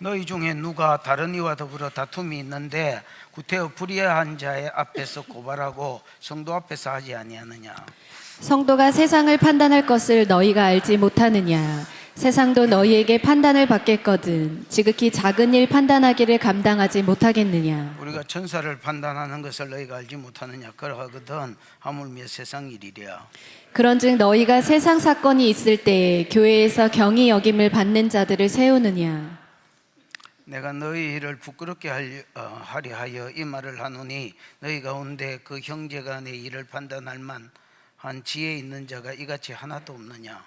너희 중에 누가 다른 이와 더불어 다툼이 있는데 구태여 불의한 자의 앞에서 고발하고 성도 앞에서 하지 아니하느냐. 성도가 세상을 판단할 것을 너희가 알지 못하느냐. 세상도 너희에게 판단을 받겠거든 지극히 작은 일 판단하기를 감당하지 못하겠느냐. 우리가 천사를 판단하는 것을 너희가 알지 못하느냐. 그러하거든 하물며 세상 일이랴. 그런즉 너희가 세상 사건이 있을 때에 교회에서 경히 여김을 받는 자들을 세우느냐. 내가 너희를 부끄럽게 하려 하여 이 말을 하노니 너희 가운데 그 형제간의 일을 판단할 만한 지혜 있는 자가 이같이 하나도 없느냐.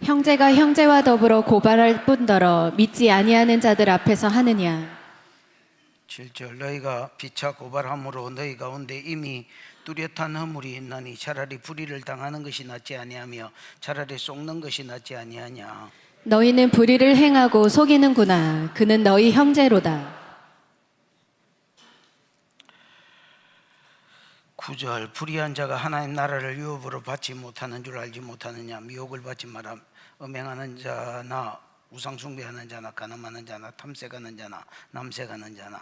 형제가 형제와 더불어 고발할 뿐더러 믿지 아니하는 자들 앞에서 하느냐. 7절 너희가 피차 고발함으로 너희 가운데 이미 뚜렷한 허물이 있나니 차라리 불의를 당하는 것이 낫지 아니하며 차라리 속는 것이 낫지 아니하냐. 너희는 불의를 행하고 속이는구나. 그는 너희 형제로다. 9절 불의한 자가 하나님 나라를 유업으로 받지 못하는 줄 알지 못하느냐. 미혹을 받지 마라. 음행하는 자나 우상 숭배하는 자나 간음하는 자나 탐색하는 자나 남색하는 자나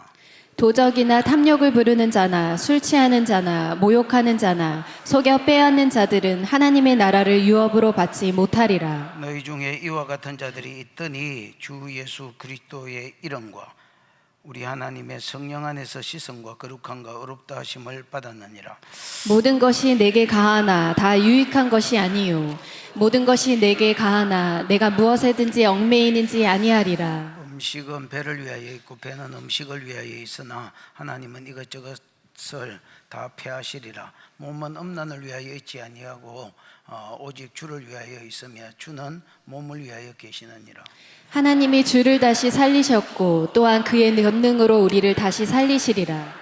도적이나 탐욕을 부르는 자나 술 취하는 자나 모욕하는 자나 속여 빼앗는 자들은 하나님의 나라를 유업으로 받지 못하리라. 너희 중에 이와 같은 자들이 있더니 주 예수 그리스도의 이름과 우리 하나님의 성령 안에서 시선과 거룩함과 어렵다 하심을 받았느니라. 모든 것이 내게 가하나 다 유익한 것이 아니요 모든 것이 내게 가하나 내가 무엇에든지 얽매이는지 아니하리라. 음식은 배를 위하여 있고 배는 음식을 위하여 있으나 하나님은 이것저것을 다 폐하시리라. 몸은 음란을 위하여 있지 아니하고 오직 주를 위하여 있으며 주는 몸을 위하여 계시느니라. 하나님이 주를 다시 살리셨고 또한 그의 권능으로 우리를 다시 살리시리라.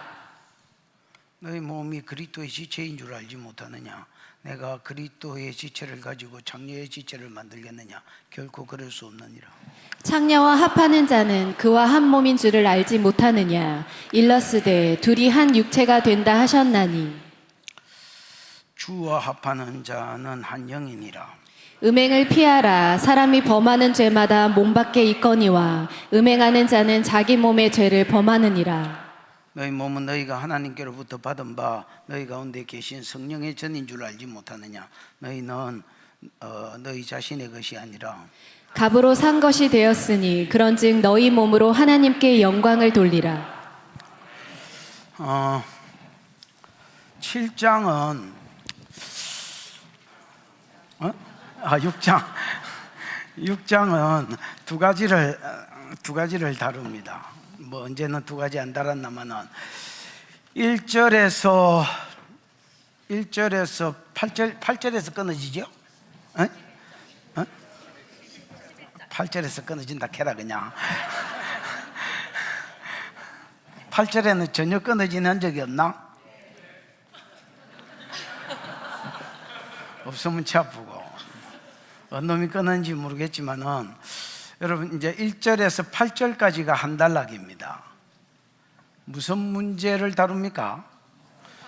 너희 몸이 그리스도의 지체인 줄 알지 못하느냐. 내가 그리스도의 지체를 가지고 창녀의 지체를 만들겠느냐. 결코 그럴 수 없느니라. 창녀와 합하는 자는 그와 한 몸인 줄을 알지 못하느냐. 일러스되 둘이 한 육체가 된다 하셨나니 주와 합하는 자는 한 영이니라. 음행을 피하라. 사람이 범하는 죄마다 몸 밖에 있거니와 음행하는 자는 자기 몸의 죄를 범하느니라. 너희 몸은 너희가 하나님께로부터 받은 바 너희 가운데 계신 성령의 전인 줄 알지 못하느냐. 너희는 너희 자신의 것이 아니라 값으로 산 것이 되었으니 그런즉 너희 몸으로 하나님께 영광을 돌리라. 7장은 6장은 두 가지를 다룹니다. 뭐 언제는 두 가지 안 다뤘나마는 1절에서 8절에서 끊어지죠? 8절에서 끊어진다 캐라 그냥. 8절에는 전혀 끊어지는 적이 없나? 없으면 치 아프고 어느 놈이 끊었는지 모르겠지만은 여러분 이제 1절에서 8절까지가 한 단락입니다. 무슨 문제를 다룹니까?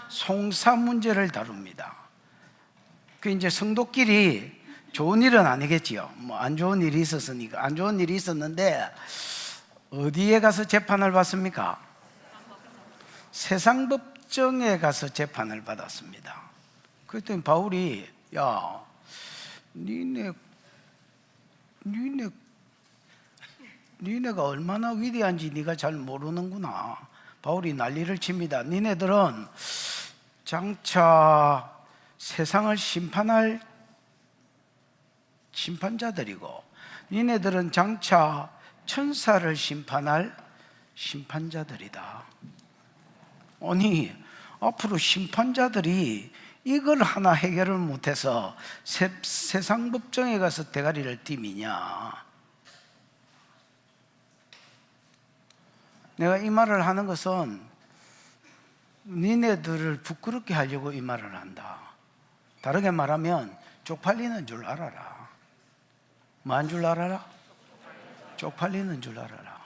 송사 문제를 다룹니다. 그 이제 성도끼리 좋은 일은 아니겠지요. 뭐 안 좋은 일이 있었으니까. 안 좋은 일이 있었는데 어디에 가서 재판을 받습니까? 세상 법정에 가서 재판을 받았습니다. 그랬더니 바울이 야, 니네가 얼마나 위대한지 네가 잘 모르는구나. 바울이 난리를 칩니다. 니네들은 장차 세상을 심판할 심판자들이고 니네들은 장차 천사를 심판할 심판자들이다. 아니 앞으로 심판자들이 이걸 하나 해결을 못해서 세상 법정에 가서 대가리를 띠미냐. 내가 이 말을 하는 것은 니네들을 부끄럽게 하려고 이 말을 한다. 다르게 말하면 쪽팔리는 줄 알아라. 뭐 한 줄 알아라? 쪽팔리는 줄 알아라.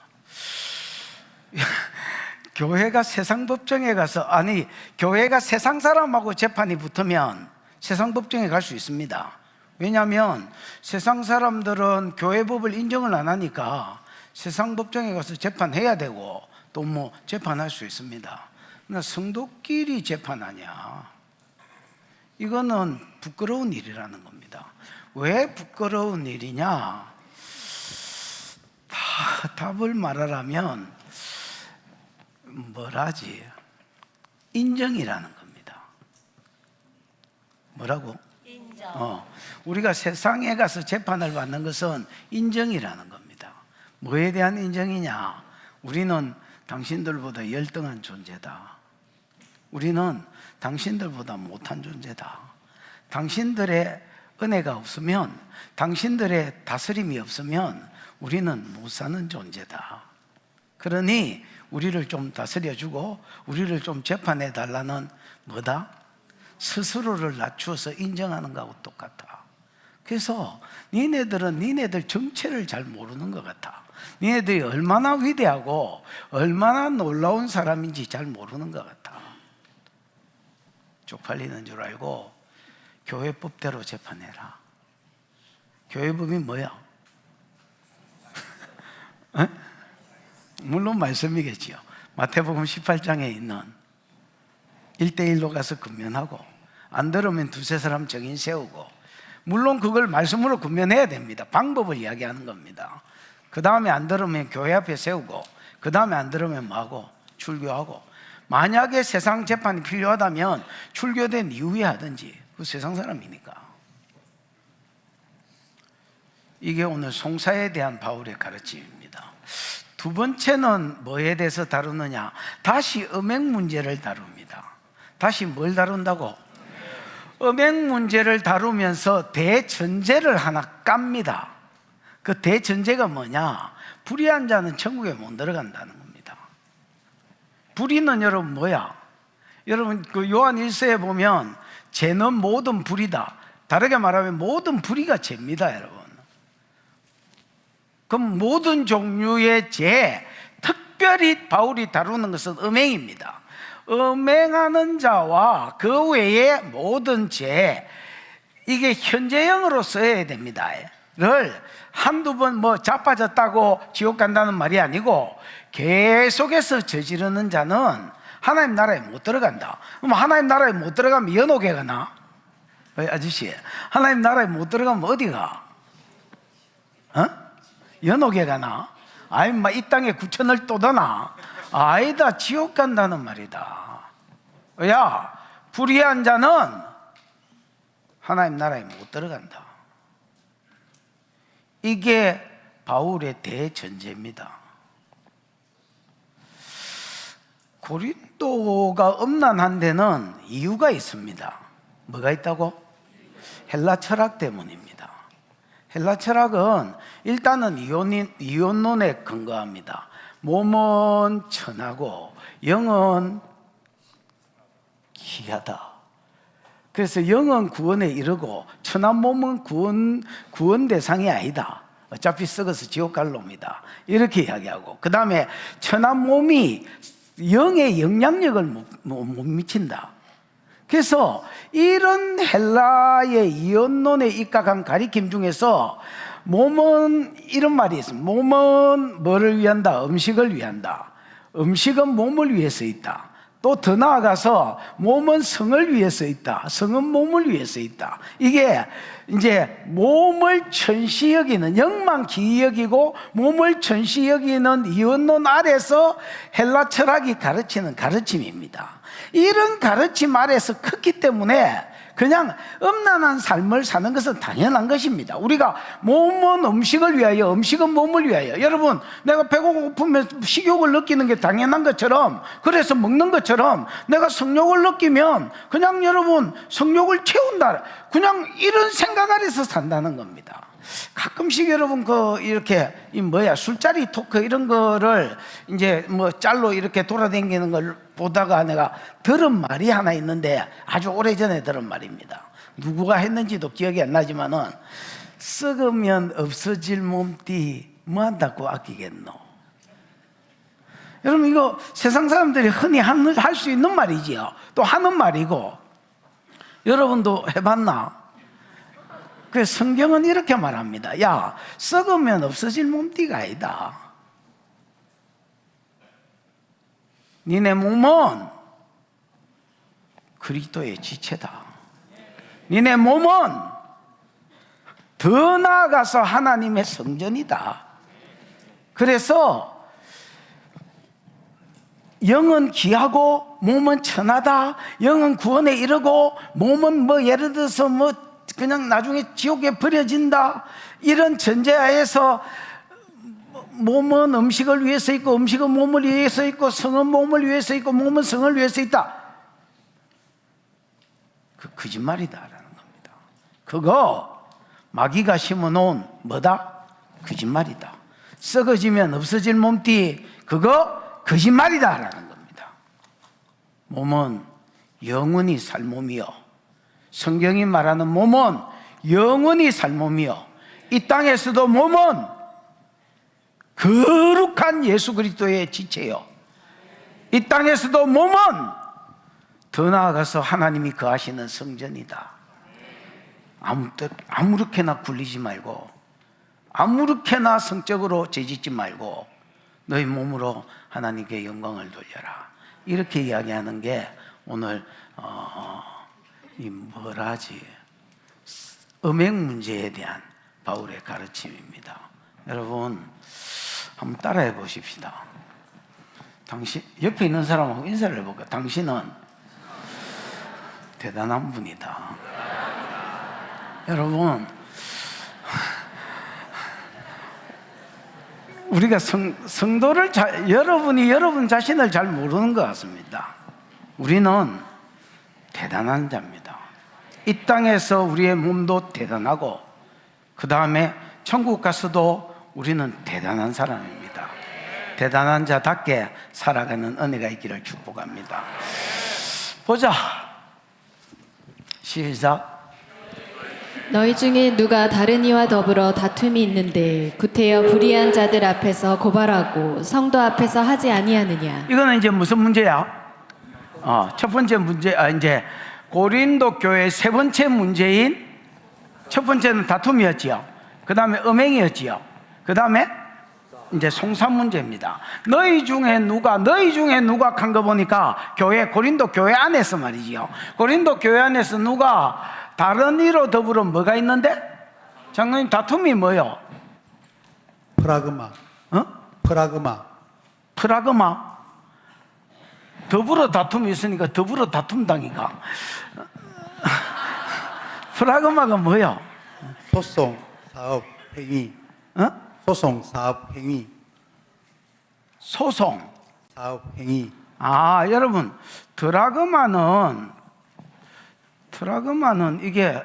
교회가 세상 법정에 가서, 아니 교회가 세상 사람하고 재판이 붙으면 세상 법정에 갈 수 있습니다. 왜냐하면 세상 사람들은 교회 법을 인정을 안 하니까 세상 법정에 가서 재판해야 되고 또 뭐 재판할 수 있습니다. 그러나 성도끼리 재판하냐? 이거는 부끄러운 일이라는 겁니다. 왜 부끄러운 일이냐? 답을 말하라면 뭐라지? 인정이라는 겁니다. 뭐라고? 인정. 우리가 세상에 가서 재판을 받는 것은 인정이라는 겁니다. 뭐에 대한 인정이냐? 우리는 당신들보다 열등한 존재다. 우리는 당신들보다 못한 존재다. 당신들의 은혜가 없으면, 당신들의 다스림이 없으면 우리는 못 사는 존재다. 그러니 우리를 좀 다스려주고 우리를 좀 재판해 달라는 뭐다? 스스로를 낮추어서 인정하는 것하고 똑같아. 그래서 니네들은 니네들 정체를 잘 모르는 것 같아. 니네들이 얼마나 위대하고 얼마나 놀라운 사람인지 잘 모르는 것 같아. 쪽팔리는 줄 알고 교회법대로 재판해라. 교회법이 뭐야? 물론 말씀이겠지요. 마태복음 18장에 있는 1대1로 가서 근면하고, 안 들으면 두세 사람 정인 세우고, 물론 그걸 말씀으로 근면해야 됩니다. 방법을 이야기하는 겁니다. 그 다음에 안 들으면 교회 앞에 세우고, 그 다음에 안 들으면 뭐하고? 출교하고. 만약에 세상 재판이 필요하다면 출교된 이후에 하든지, 그 세상 사람이니까. 이게 오늘 송사에 대한 바울의 가르침입니다. 두 번째는 뭐에 대해서 다루느냐? 다시 음행 문제를 다룹니다. 다시 뭘 다룬다고? 음행 문제를 다루면서 대전제를 하나 깝니다. 그 대전제가 뭐냐? 불의한 자는 천국에 못 들어간다는 겁니다. 불의는 여러분 뭐야? 여러분 그 요한 1서에 보면 죄는 모든 불의다. 다르게 말하면 모든 불의가 죄입니다, 여러분. 그럼 모든 종류의 죄, 특별히 바울이 다루는 것은 음행입니다. 음행하는 자와 그 외의 모든 죄, 이게 현재형으로 써야 됩니다. 를 한두 번 뭐 자빠졌다고 지옥 간다는 말이 아니고 계속해서 저지르는 자는 하나님 나라에 못 들어간다. 그럼 하나님 나라에 못 들어가면 연옥에 가나? 아저씨, 하나님 나라에 못 들어가면 어디가? 연옥에 가나? 아이, 이 땅에 구천을 떠다나? 아니다, 지옥 간다는 말이다. 야, 불의한 자는 하나님 나라에 못 들어간다. 이게 바울의 대전제입니다. 고린도가 음란한 데는 이유가 있습니다. 뭐가 있다고? 헬라 철학 때문입니다. 헬라 철학은 일단은 이혼론에 근거합니다. 몸은 천하고 영은 기하다. 그래서 영은 구원에 이르고 천한 몸은 구원 대상이 아니다. 어차피 썩어서 지옥 갈 놈이다. 이렇게 이야기하고, 그 다음에 천한 몸이 영의 영향력을 못 미친다. 그래서 이런 헬라의 이혼론에 입각한 가리킴 중에서 몸은 이런 말이 있습니다. 몸은 뭐를 위한다? 음식을 위한다. 음식은 몸을 위해서 있다. 또 더 나아가서 몸은 성을 위해서 있다. 성은 몸을 위해서 있다. 이게 이제 몸을 천시 여기는, 영만 기이 여기고 몸을 천시 여기는 이원론 아래서 헬라 철학이 가르치는 가르침입니다. 이런 가르침 아래서 컸기 때문에 그냥 음란한 삶을 사는 것은 당연한 것입니다. 우리가 몸은 음식을 위하여, 음식은 몸을 위하여. 여러분, 내가 배고프면 식욕을 느끼는 게 당연한 것처럼, 그래서 먹는 것처럼 내가 성욕을 느끼면 그냥 여러분 성욕을 채운다, 그냥 이런 생각 아래서 산다는 겁니다. 가끔씩 여러분 이렇게 술자리 토크 이런 거를 이제 짤로 이렇게 돌아다니는 걸 보다가 내가 들은 말이 하나 있는데, 아주 오래전에 들은 말입니다. 누구가 했는지도 기억이 안 나지만은, 썩으면 없어질 몸띠 뭐한다고 아끼겠노? 여러분, 이거 세상 사람들이 흔히 할 수 있는 말이지요. 또 하는 말이고, 여러분도 해봤나? 그 성경은 이렇게 말합니다. 야, 썩으면 없어질 몸띠가 아니다. 니네 몸은 그리스도의 지체다. 니네 몸은 더 나아가서 하나님의 성전이다. 그래서 영은 귀하고 몸은 천하다. 영은 구원에 이르고 몸은 뭐 예를 들어서 뭐 그냥 나중에 지옥에 버려진다. 이런 전제하에서 몸은 음식을 위해서 있고 음식은 몸을 위해서 있고 성은 몸을 위해서 있고 몸은 성을 위해서 있다. 그 거짓말이다라는 겁니다. 그거 마귀가 심어놓은 뭐다? 거짓말이다. 썩어지면 없어질 몸띠, 그거 거짓말이다라는 겁니다. 몸은 영원히 살 몸이요, 성경이 말하는 몸은 영원히 살 몸이요, 이 땅에서도 몸은 거룩한 예수 그리스도의 지체요, 이 땅에서도 몸은 더 나아가서 하나님이 거하시는 성전이다. 아무렇게나 굴리지 말고 아무렇게나 성적으로 죄짓지 말고 너희 몸으로 하나님께 영광을 돌려라. 이렇게 이야기하는 게 오늘 이 뭐라지 음행 문제에 대한 바울의 가르침입니다. 여러분 한번 따라해 보십시다. 당신 옆에 있는 사람하고 인사를 해볼까? 당신은 대단한 분이다. 여러분, 우리가 성도를 여러분이 여러분 자신을 잘 모르는 것 같습니다. 우리는 대단한 자입니다. 이 땅에서 우리의 몸도 대단하고 그 다음에 천국 가서도 우리는 대단한 사람입니다. 대단한 자답게 살아가는 은혜가 있기를 축복합니다. 보자. 시작. 너희 중에 누가 다른 이와 더불어 다툼이 있는데 구태여 불의한 자들 앞에서 고발하고 성도 앞에서 하지 아니하느냐. 이거는 이제 무슨 문제야? 첫 번째 문제, 이제 고린도 교회의 세 번째 문제인, 첫 번째는 다툼이었지요. 그 다음에 음행이었지요. 그 다음에 이제 송사 문제입니다. 너희 중에 누가 간 거 보니까 고린도 교회 안에서 말이지요. 고린도 교회 안에서 누가 다른 이로 더불어 뭐가 있는데? 장로님, 다툼이 뭐요? 프라그마. 프라그마. 더불어 다툼이 있으니까 더불어 다툼당이가. 프라그마가 뭐요? 소송, 사업, 행위. 소송, 사업, 행위. 소송, 사업, 행위. 여러분, 드라그마는 이게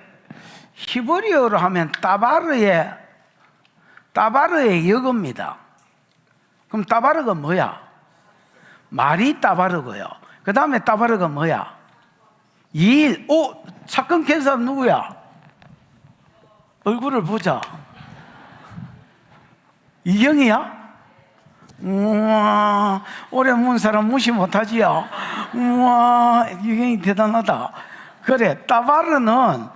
히브리어로 하면 따바르의 역어입니다. 그럼 따바르가 뭐야? 말이 따바르고요. 그 다음에 따바르가 뭐야? 일. 사건 캔 사람 누구야? 얼굴을 보자. 이경이야? 우와, 오래 문 사람 무시 못하지요? 우와, 이경이 대단하다. 그래, 따바르는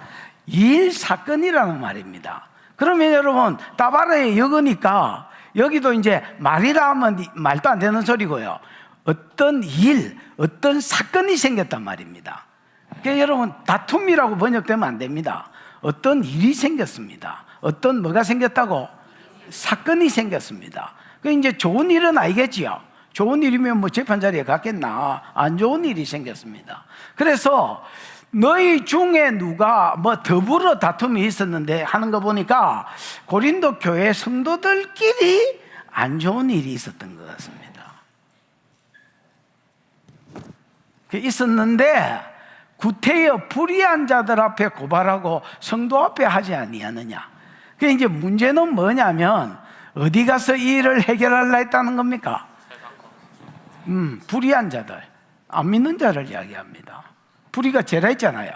일 사건이라는 말입니다. 그러면 여러분, 따바르의 역어니까 여기도 이제 말이라 하면 말도 안 되는 소리고요. 어떤 일, 어떤 사건이 생겼단 말입니다. 그러니까 여러분, 다툼이라고 번역되면 안 됩니다. 어떤 일이 생겼습니다. 어떤 뭐가 생겼다고? 사건이 생겼습니다. 그 이제 좋은 일은 아니겠지요. 좋은 일이면 뭐 재판 자리에 갔겠나? 안 좋은 일이 생겼습니다. 그래서 너희 중에 누가 뭐 더불어 다툼이 있었는데 하는 거 보니까 고린도 교회 성도들끼리 안 좋은 일이 있었던 것 같습니다. 있었는데 구태여 불의한 자들 앞에 고발하고 성도 앞에 하지 아니하느냐. 그 이제 문제는 뭐냐면 어디 가서 이 일을 해결하려 했다는 겁니까? 불의한 자들, 안 믿는 자를 이야기합니다. 불의가 죄라 했잖아요.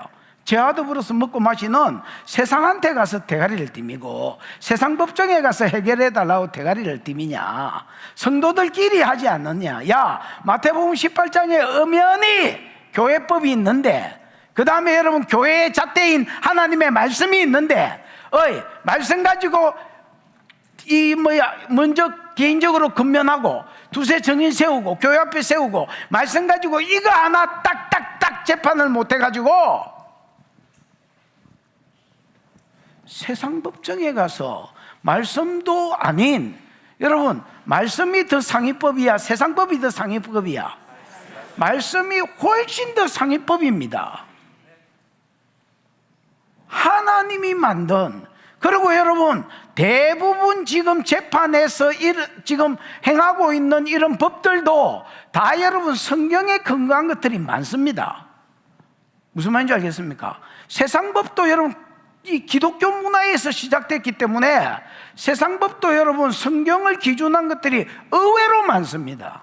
죄와 더불어서 먹고 마시는 세상한테 가서 대가리를 띠미고 세상 법정에 가서 해결해달라고 대가리를 띠미냐. 성도들끼리 하지 않느냐. 야, 마태복음 18장에 엄연히 교회법이 있는데, 그 다음에 여러분 교회의 잣대인 하나님의 말씀이 있는데, 말씀 가지고 먼저 개인적으로 근면하고 두세 증인 세우고 교회 앞에 세우고 말씀 가지고 이거 하나 딱딱딱 재판을 못 해가지고 세상 법정에 가서 말씀도 아닌, 여러분 말씀이 더 상위법이야 세상법이 더 상위법이야? 말씀이 훨씬 더 상위법입니다. 하나님이 만든, 그리고 여러분 대부분 지금 재판에서 지금 행하고 있는 이런 법들도 다 여러분 성경에 근거한 것들이 많습니다. 무슨 말인지 알겠습니까? 세상 법도 여러분 이 기독교 문화에서 시작됐기 때문에 세상 법도 여러분 성경을 기준한 것들이 의외로 많습니다.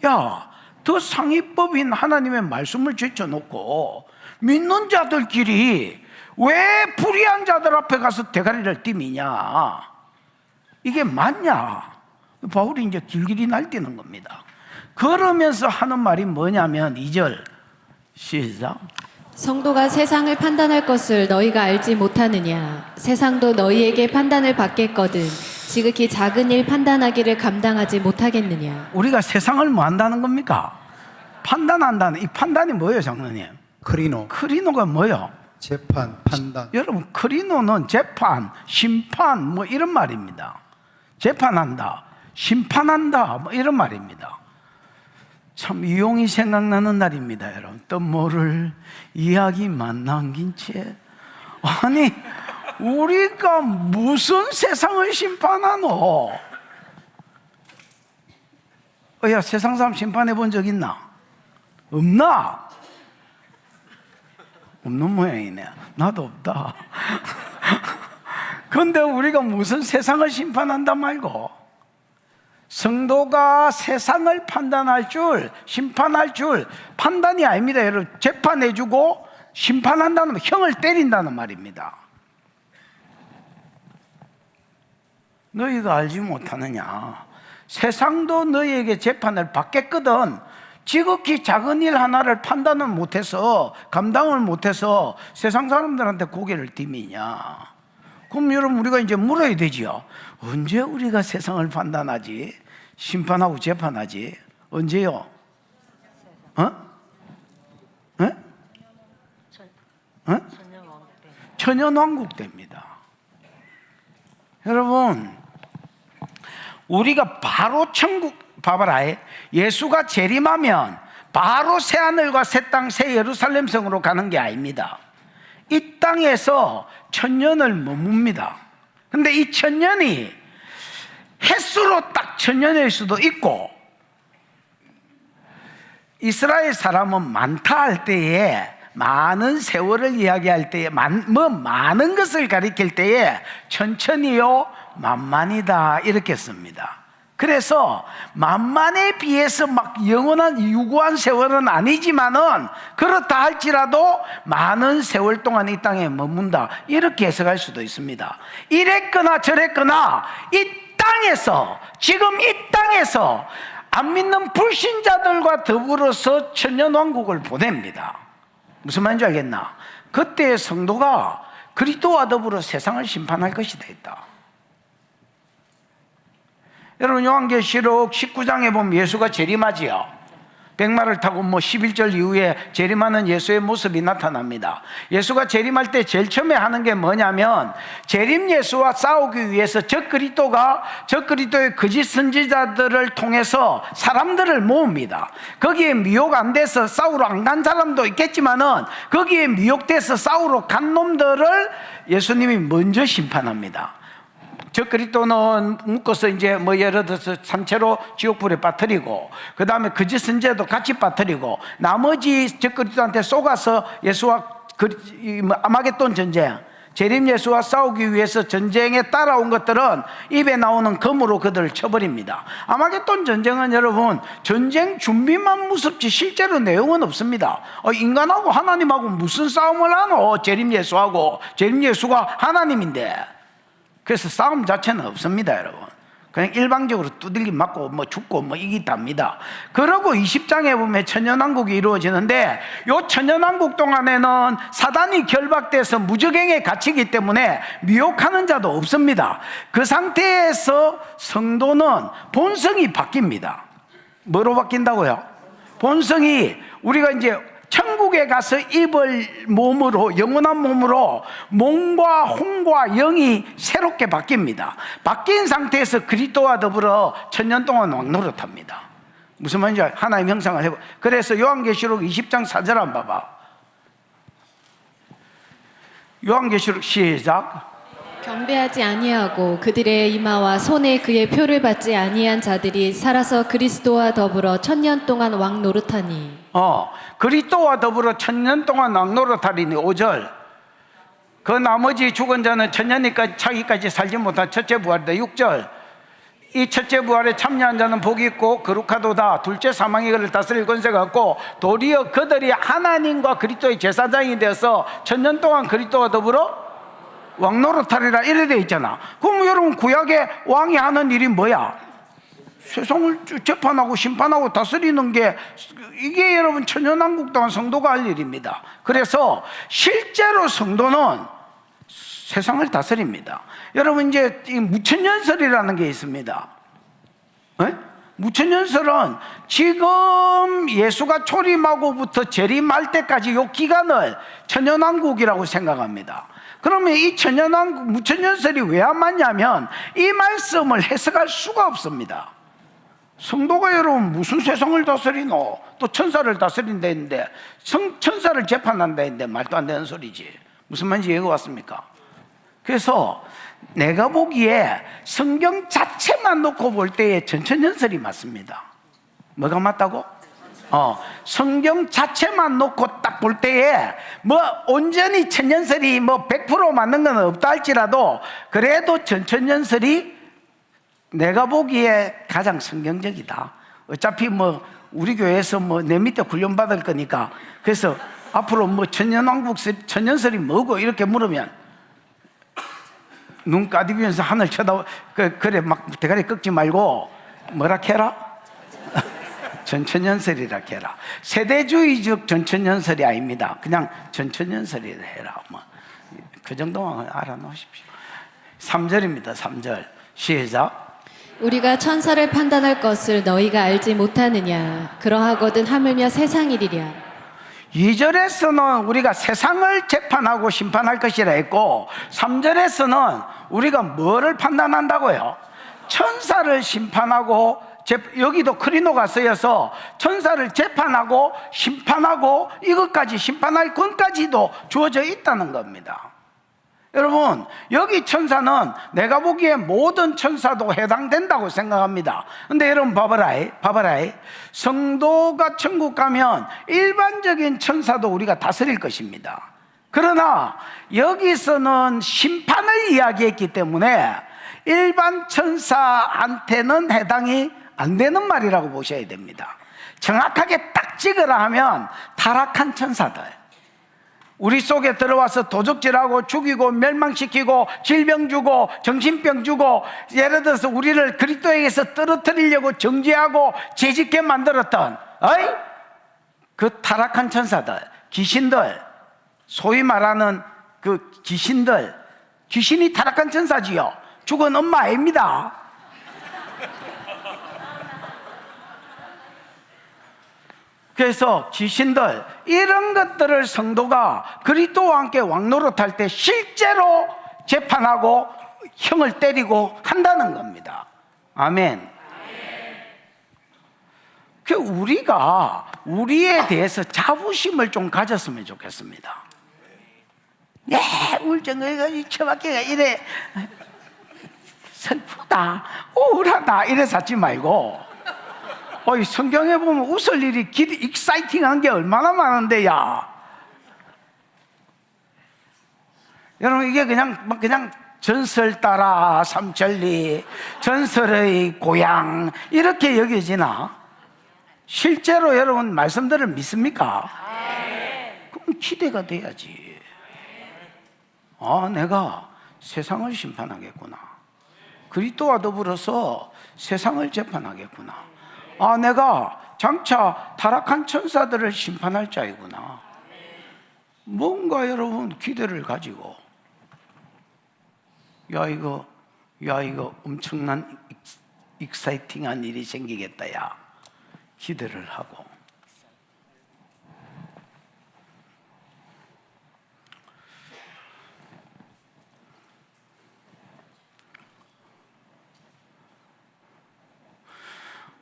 야, 더 상위법인 하나님의 말씀을 제쳐놓고 믿는 자들끼리 왜 불의한 자들 앞에 가서 대가리를 띠미냐? 이게 맞냐? 바울이 이제 길길이 날뛰는 겁니다. 그러면서 하는 말이 뭐냐면 2절 시작. 성도가 세상을 판단할 것을 너희가 알지 못하느냐? 세상도 너희에게 판단을 받겠거든 지극히 작은 일 판단하기를 감당하지 못하겠느냐? 우리가 세상을 뭐 한다는 겁니까? 판단한다는, 이 판단이 뭐예요, 장로님? 크리노. 크리노가 뭐예요? 재판, 판단. 여러분, 크리노는 재판, 심판 뭐 이런 말입니다. 재판한다, 심판한다 뭐 이런 말입니다. 참 이용이 생각나는 날입니다, 여러분. 또 모를 이야기만 남긴 채. 아니 우리가 무슨 세상을 심판하노? 야, 세상 사람 심판해 본 적 있나? 없나? 없는 모양이네. 나도 없다. 그런데 우리가 무슨 세상을 심판한다 말고, 성도가 세상을 판단할 줄, 심판할 줄, 판단이 아닙니다, 여러분. 재판해주고 심판한다는 말, 형을 때린다는 말입니다. 너희가 알지 못하느냐? 세상도 너희에게 재판을 받겠거든. 지극히 작은 일 하나를 판단을 못해서, 감당을 못해서 세상 사람들한테 고개를 들미냐? 그럼 여러분 우리가 이제 물어야 되지요. 언제 우리가 세상을 판단하지? 심판하고 재판하지? 언제요? 어? 어? 어? 천연왕국 때입니다. 여러분 우리가 바로 천국, 봐봐라, 예수가 재림하면 바로 새하늘과 새 땅, 새 예루살렘 성으로 가는 게 아닙니다. 이 땅에서 천년을 머뭅니다. 근데 이 천년이 횟수로 딱 천년일 수도 있고, 이스라엘 사람은 많다 할 때에, 많은 세월을 이야기할 때에, 많은 것을 가리킬 때에 천천히요 만만이다 이렇게 씁니다. 그래서 만만에 비해서 막 영원한 유구한 세월은 아니지만은 그렇다 할지라도 많은 세월 동안 이 땅에 머문다 이렇게 해석할 수도 있습니다. 이랬거나 저랬거나 이 땅에서, 지금 이 땅에서 안 믿는 불신자들과 더불어서 천년왕국을 보냅니다. 무슨 말인지 알겠나? 그때 성도가 그리스도와 더불어 세상을 심판할 것이다 했다. 여러분 요한계시록 19장에 보면 예수가 재림하지요. 백마를 타고 11절 이후에 재림하는 예수의 모습이 나타납니다. 예수가 재림할 때 제일 처음에 하는 게 뭐냐면, 재림 예수와 싸우기 위해서 적그리스도의 거짓 선지자들을 통해서 사람들을 모읍니다. 거기에 미혹 안 돼서 싸우러 안 간 사람도 있겠지만은 거기에 미혹돼서 싸우러 간 놈들을 예수님이 먼저 심판합니다. 적그리스도는 묶어서 이제 예를 들어서 산채로 지옥불에 빠뜨리고, 그 다음에 거짓 선지자도 같이 빠뜨리고, 나머지 적그리스도한테 쏘가서 예수와 아마겟돈 전쟁, 재림 예수와 싸우기 위해서 전쟁에 따라온 것들은 입에 나오는 검으로 그들을 쳐버립니다. 아마겟돈 전쟁은 여러분 전쟁 준비만 무섭지 실제로 내용은 없습니다. 인간하고 하나님하고 무슨 싸움을 하노? 재림 예수하고. 재림 예수가 하나님인데. 그래서 싸움 자체는 없습니다, 여러분. 그냥 일방적으로 두들기 맞고 뭐 죽고 뭐 이기답니다. 그러고 20장에 보면 천년왕국이 이루어지는데 요 천년왕국 동안에는 사단이 결박돼서 무적행에 갇히기 때문에 미혹하는 자도 없습니다. 그 상태에서 성도는 본성이 바뀝니다. 뭐로 바뀐다고요? 본성이 우리가 이제 천국에 가서 입을 몸으로, 영원한 몸으로 몸과 혼과 영이 새롭게 바뀝니다. 바뀐 상태에서 그리스도와 더불어 천년 동안 왕노릇합니다. 무슨 말인지 하나님 형상을 해보. 그래서 요한계시록 20장 4절 한번 봐봐. 요한계시록 시작. 경배하지 아니하고 그들의 이마와 손에 그의 표를 받지 아니한 자들이 살아서 그리스도와 더불어 천년 동안 왕 노릇하니. 그리스도와 더불어 천년 동안 왕노릇하리니 5절. 그 나머지 죽은 자는 천년이까지 차기까지 살지 못한 첫째 부활이다. 6절. 이 첫째 부활에 참여한 자는 복이 있고 거룩하도다. 둘째 사망이 그를 다스릴 권세가 없고 도리어 그들이 하나님과 그리스도의 제사장이 되어서 천년 동안 그리스도와 더불어 왕노릇하리라 이래 돼 있잖아. 그럼 여러분 구약의 왕이 하는 일이 뭐야? 세상을 재판하고 심판하고 다스리는 게 이게 여러분 천년왕국 동안 성도가 할 일입니다. 그래서 실제로 성도는 세상을 다스립니다. 여러분 이제 이 무천년설이라는 게 있습니다. 네? 무천년설은 지금 예수가 초림하고부터 재림할 때까지 이 기간을 천년왕국이라고 생각합니다. 그러면 이 천년왕국 무천년설이 왜 안 맞냐면 이 말씀을 해석할 수가 없습니다. 성도가 여러분 무슨 세상을 다스리노? 또 천사를 다스린다 했는데 천사를 재판한다 했는데 말도 안 되는 소리지. 무슨 말인지 이해가 왔습니까? 그래서 내가 보기에 성경 자체만 놓고 볼 때에 전천년설이 맞습니다. 뭐가 맞다고? 성경 자체만 놓고 딱 볼 때에 뭐 온전히 천년설이 뭐 100% 맞는 건 없다 할지라도 그래도 전천년설이 내가 보기에 가장 성경적이다. 어차피 뭐 우리 교회에서 뭐 내 밑에 훈련 받을 거니까 그래서 앞으로 뭐 천년왕국 천년설이 뭐고 이렇게 물으면 눈 까디면서 하늘 쳐다 그래 막 대가리 꺾지 말고 뭐라 해라? 전천년설이라 해라. 세대주의적 전천년설이 아닙니다. 그냥 전천년설이라 해라. 뭐 그 정도만 알아놓으십시오. 3절입니다. 3절 시작. 우리가 천사를 판단할 것을 너희가 알지 못하느냐. 그러하거든 하물며 세상이리랴. 2절에서는 우리가 세상을 재판하고 심판할 것이라 했고 3절에서는 우리가 뭐를 판단한다고요? 천사를 심판하고 여기도 크리노가 쓰여서 천사를 재판하고 심판하고 이것까지 심판할 권까지도 주어져 있다는 겁니다. 여러분 여기 천사는 내가 보기에 모든 천사도 해당된다고 생각합니다. 근데 여러분 봐봐라. 성도가 천국 가면 일반적인 천사도 우리가 다스릴 것입니다. 그러나 여기서는 심판을 이야기했기 때문에 일반 천사한테는 해당이 안 되는 말이라고 보셔야 됩니다. 정확하게 딱 찍으라 하면 타락한 천사들, 우리 속에 들어와서 도적질하고 죽이고 멸망시키고 질병 주고 정신병 주고 예를 들어서 우리를 그리스도에게서 떨어뜨리려고 정죄하고 죄짓게 만들었던 그 타락한 천사들, 귀신들, 소위 말하는 그 귀신이 타락한 천사지요. 죽은 엄마 아닙니다. 그래서 귀신들 이런 것들을 성도가 그리스도와 함께 왕노릇할 때 실제로 재판하고 형을 때리고 한다는 겁니다. 아멘. 그 우리가 우리에 대해서 자부심을 좀 가졌으면 좋겠습니다. 네, 울증을 처박혀가 이래 슬프다, 우울하다 이래 찾지 말고 성경에 보면 웃을 일이 익사이팅한 게 얼마나 많은데 여러분 이게 그냥 전설 따라 삼천리 전설의 고향 이렇게 여겨지나? 실제로 여러분 말씀들을 믿습니까? 그럼 기대가 돼야지. 내가 세상을 심판하겠구나. 그리스도와 더불어서 세상을 재판하겠구나. 아, 내가 장차 타락한 천사들을 심판할 자이구나. 뭔가 여러분 기대를 가지고 야 이거 엄청난 익사이팅한 일이 생기겠다 야 기대를 하고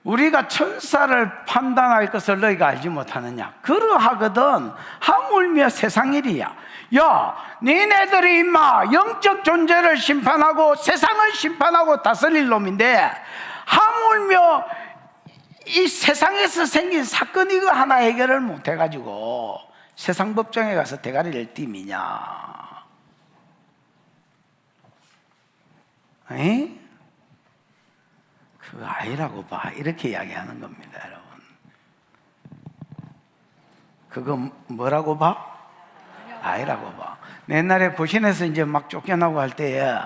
우리가 천사를 판단할 것을 너희가 알지 못하느냐? 그러하거든 하물며 세상 일이야. 야, 니네들이 임마 영적 존재를 심판하고 세상을 심판하고 다스릴 놈인데 하물며 이 세상에서 생긴 사건 이거 하나 해결을 못 해가지고 세상 법정에 가서 대가리를 띠미냐? 에? 그거 아니라고 봐. 이렇게 이야기하는 겁니다, 여러분. 그거 뭐라고 봐? 아니라고 봐. 옛날에 고신에서 이제 막 쫓겨나고 할 때에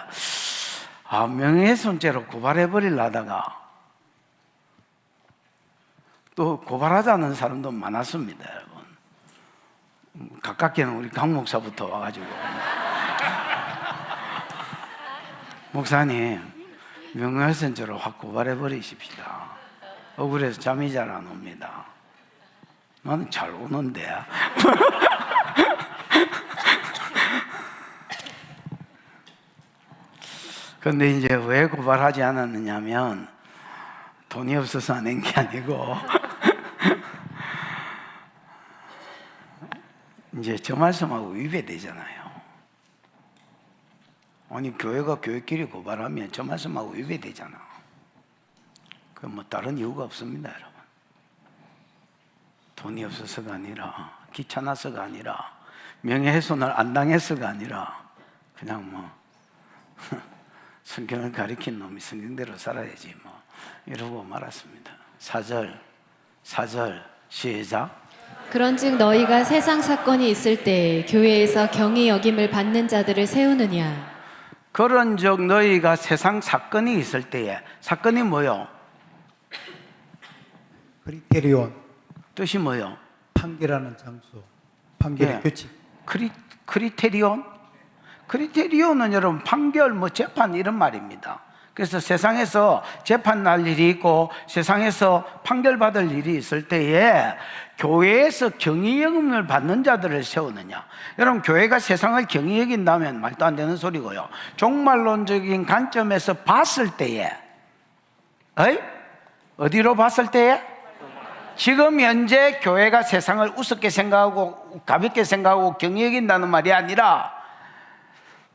명예훼손죄로 고발해버리려 하다가 또 고발하자는 사람도 많았습니다, 여러분. 가깝게는 우리 강 목사부터 와가지고 목사님 명예훼손죄로 확 고발해버리십시다. 억울해서 잠이 잘 안 옵니다. 나는 잘 오는데. 근데 이제 왜 고발하지 않았느냐면 돈이 없어서 안 한 게 아니고 이제 저 말씀하고 위배되잖아요. 아니 교회가 교회끼리 고발하면 저 말씀하고 위배되잖아. 그 뭐 다른 이유가 없습니다, 여러분. 돈이 없어서가 아니라 귀찮아서가 아니라 명예훼손을 안 당해서가 아니라 그냥 뭐 성경을 가리킨 놈이 성경대로 살아야지 뭐 이러고 말았습니다. 4절 시작. 그런즉 너희가 세상 사건이 있을 때 교회에서 경히 여김을 받는 자들을 세우느냐? 그런즉 너희가 세상 사건이 있을 때에 사건이 뭐요? 크리테리온, 뜻이 뭐요? 판결하는 장소, 판결의 예. 규칙. 크리테리온? 크리테리온은 여러분 판결, 뭐 재판 이런 말입니다. 그래서 세상에서 재판 날 일이 있고 세상에서 판결받을 일이 있을 때에 교회에서 경위 여김을 받는 자들을 세우느냐. 여러분 교회가 세상을 경위 여긴다면 말도 안 되는 소리고요. 종말론적인 관점에서 봤을 때에 어디로 봤을 때에? 지금 현재 교회가 세상을 우습게 생각하고 가볍게 생각하고 경위 여긴다는 말이 아니라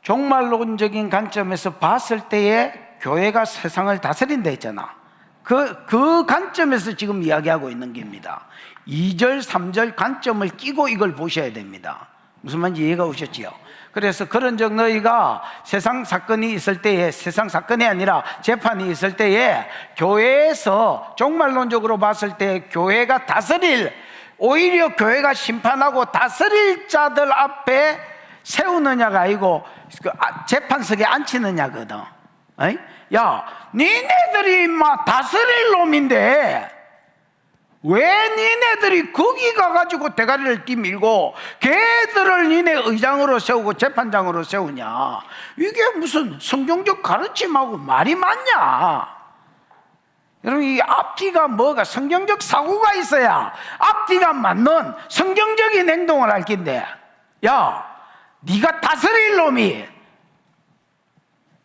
종말론적인 관점에서 봤을 때에 교회가 세상을 다스린다 했잖아. 그 관점에서 지금 이야기하고 있는 겁니다. 2절, 3절 관점을 끼고 이걸 보셔야 됩니다. 무슨 말인지 이해가 오셨지요? 그래서 그런즉 너희가 세상 사건이 있을 때에, 세상 사건이 아니라 재판이 있을 때에 교회에서 종말론적으로 봤을 때 교회가 다스릴, 오히려 교회가 심판하고 다스릴 자들 앞에 세우느냐가 아니고 재판석에 앉히느냐거든. 야, 니네들이 막 다스릴 놈인데 왜 니네들이 거기 가가지고 대가리를 뛰밀고 걔들을 니네 의장으로 세우고 재판장으로 세우냐? 이게 무슨 성경적 가르침하고 말이 맞냐? 여러분, 이 앞뒤가 뭐가 성경적 사고가 있어야 앞뒤가 맞는 성경적인 행동을 할 건데, 야, 네가 다스릴 놈이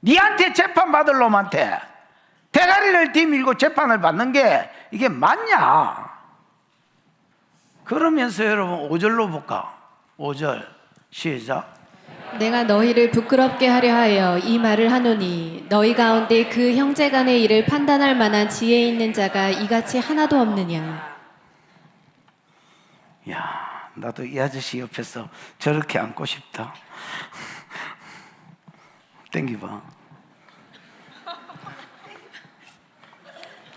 니한테 재판받을 놈한테 대가리를 뒤밀고 재판을 받는 게 이게 맞냐? 그러면서 여러분 5절로 볼까? 5절 시작. 내가 너희를 부끄럽게 하려 하여 이 말을 하노니 너희 가운데 그 형제 간의 일을 판단할 만한 지혜 있는 자가 이같이 하나도 없느냐? 야, 나도 이 아저씨 옆에서 저렇게 앉고 싶다. 땡기봐.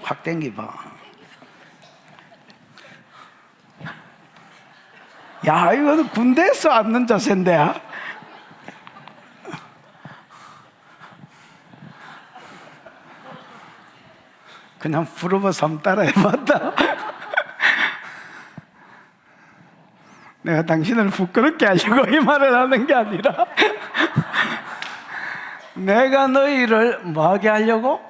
확 땡기봐. 야, 이거는 군대에서 앉는 자세인데. 그냥 풀어봐서 한번 따라해봤다. 내가 당신을 부끄럽게 하려고 이 말을 하는 게 아니라 내가 너희를 뭐하게 하려고?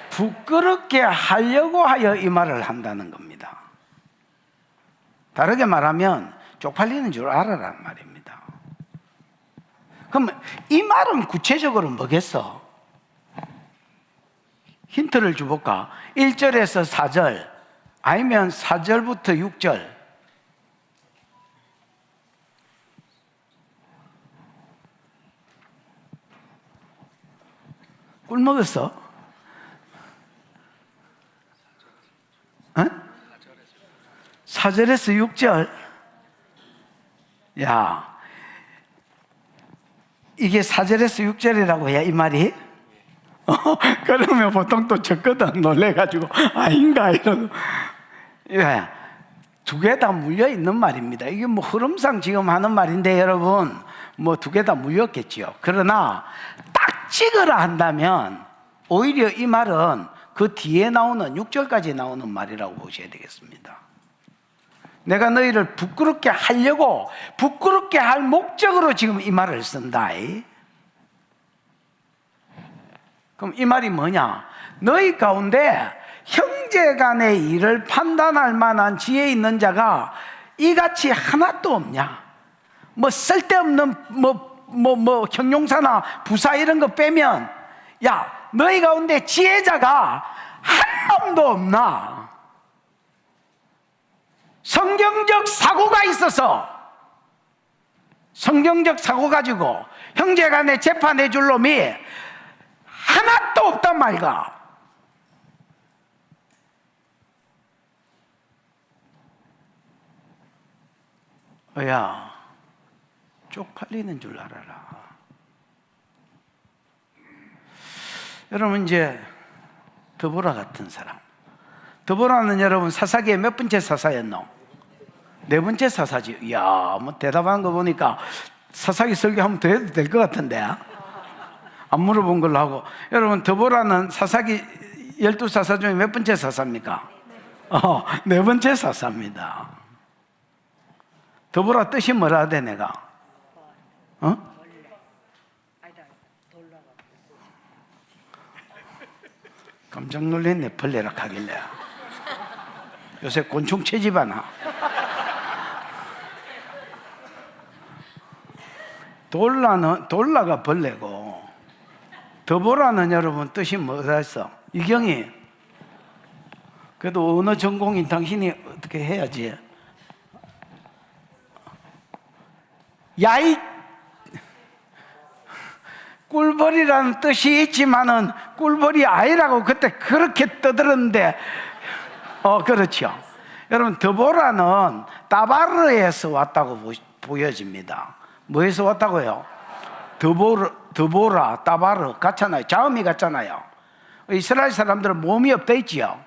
부끄럽게 하려고 하여 이 말을 한다는 겁니다. 다르게 말하면 쪽팔리는 줄 알아라는 말입니다. 그럼 이 말은 구체적으로 뭐겠어? 힌트를 줘볼까? 1절에서 4절 아니면 4절부터 6절. 꿀 먹었어? 어? 4절에서 6절. 야, 이게 4절에서 6절이라고 해, 이 말이? 그러면 보통 또 졌거든. 놀래가지고 아닌가 이러고. 예, 두 개 다 물려 있는 말입니다. 이게 뭐 흐름상 지금 하는 말인데 여러분 뭐 두 개 다 물렸겠지요. 그러나 딱 찍으라 한다면 오히려 이 말은 그 뒤에 나오는 6절까지 나오는 말이라고 보셔야 되겠습니다. 내가 너희를 부끄럽게 하려고, 부끄럽게 할 목적으로 지금 이 말을 쓴다. 그럼 이 말이 뭐냐? 너희 가운데 형제 간의 일을 판단할 만한 지혜 있는 자가 이같이 하나도 없냐? 뭐 쓸데없는 형용사나 부사 이런 거 빼면, 야, 너희 가운데 지혜자가 한 놈도 없나? 성경적 사고가 있어서 성경적 사고 가지고 형제 간에 재판해 줄 놈이 하나도 없단 말이가. 야, 쪽팔리는 줄 알아라. 여러분, 이제 드보라 같은 사람. 드보라는 여러분 사사기의 몇 번째 사사였노? 네 번째 사사지. 이야, 뭐 대답하는 거 보니까 사사기 설교하면 더 해도 될 것 같은데. 안 물어본 걸로 하고. 여러분, 드보라는 사사기 12사사 중에 몇 번째 사사입니까? 네 번째 사사입니다. 드보라 뜻이 뭐라 하대 내가? 깜짝 놀랐네. 벌레라 하길래. 요새 곤충 채집하나? 돌라가 벌레고 드보라는 여러분 뜻이 뭐라 했어? 이경이 그래도 언어 전공인 당신이 어떻게 해야지? 야이 꿀벌이라는 뜻이 있지만은 꿀벌이 아니라고 그때 그렇게 떠들었는데 그렇죠. 여러분, 드보라는 따바르에서 왔다고 보여집니다. 뭐에서 왔다고요? 드보라, 따바르 같잖아요. 자음이 같잖아요. 이스라엘 사람들은 모음이 없다 있지요.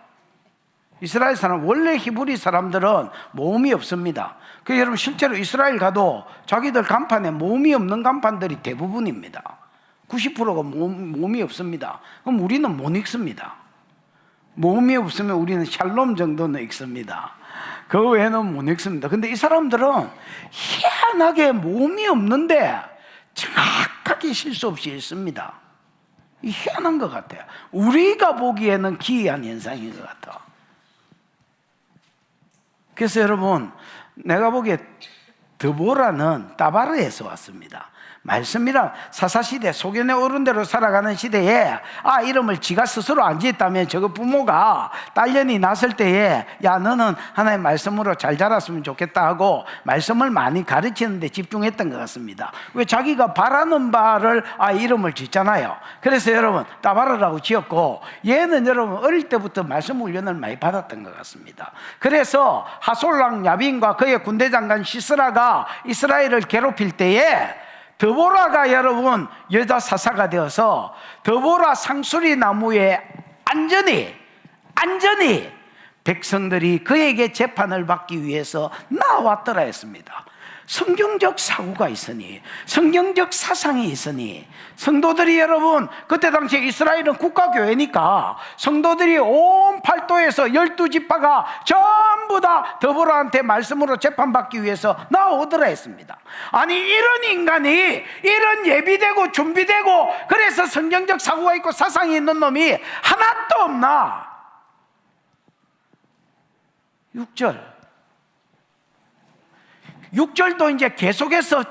이스라엘 사람, 원래 히브리 사람들은 모음이 없습니다. 그 여러분 실제로 이스라엘 가도 자기들 간판에 모음이 없는 간판들이 대부분입니다. 90%가 모음이 없습니다. 그럼 우리는 못 읽습니다. 모음이 없으면 우리는 샬롬 정도는 읽습니다. 그 외에는 못 읽습니다. 근데 이 사람들은 희한하게 모음이 없는데 정확하게 실수 없이 읽습니다. 이 희한한 것 같아요. 우리가 보기에는 기이한 현상인 것 같아. 그래서 여러분, 내가 보기에 드보라는 따바르에서 왔습니다. 말씀이란 사사시대 소견에 오른 대로 살아가는 시대에 이름을 지가 스스로 안 지었다면 저거 부모가 딸년이 낳았을 때에 야, 너는 하나의 말씀으로 잘 자랐으면 좋겠다 하고 말씀을 많이 가르치는 데 집중했던 것 같습니다. 왜? 자기가 바라는 바를 이름을 짓잖아요. 그래서 여러분 따바르라고 지었고, 얘는 여러분 어릴 때부터 말씀 훈련을 많이 받았던 것 같습니다. 그래서 하솔랑 야빈과 그의 군대 장관 시스라가 이스라엘을 괴롭힐 때에 드보라가 여러분 여자 사사가 되어서 드보라 상수리 나무에 안전히 백성들이 그에게 재판을 받기 위해서 나왔더라 했습니다. 성경적 사고가 있으니, 성경적 사상이 있으니, 성도들이 여러분, 그때 당시에 이스라엘은 국가교회니까 성도들이 온 팔도에서 12지파가 전부 다 더불어한테 말씀으로 재판받기 위해서 나오더라 했습니다. 아니, 이런 인간이 이런 예비되고 준비되고 그래서 성경적 사고가 있고 사상이 있는 놈이 하나도 없나? 6절도 이제 계속해서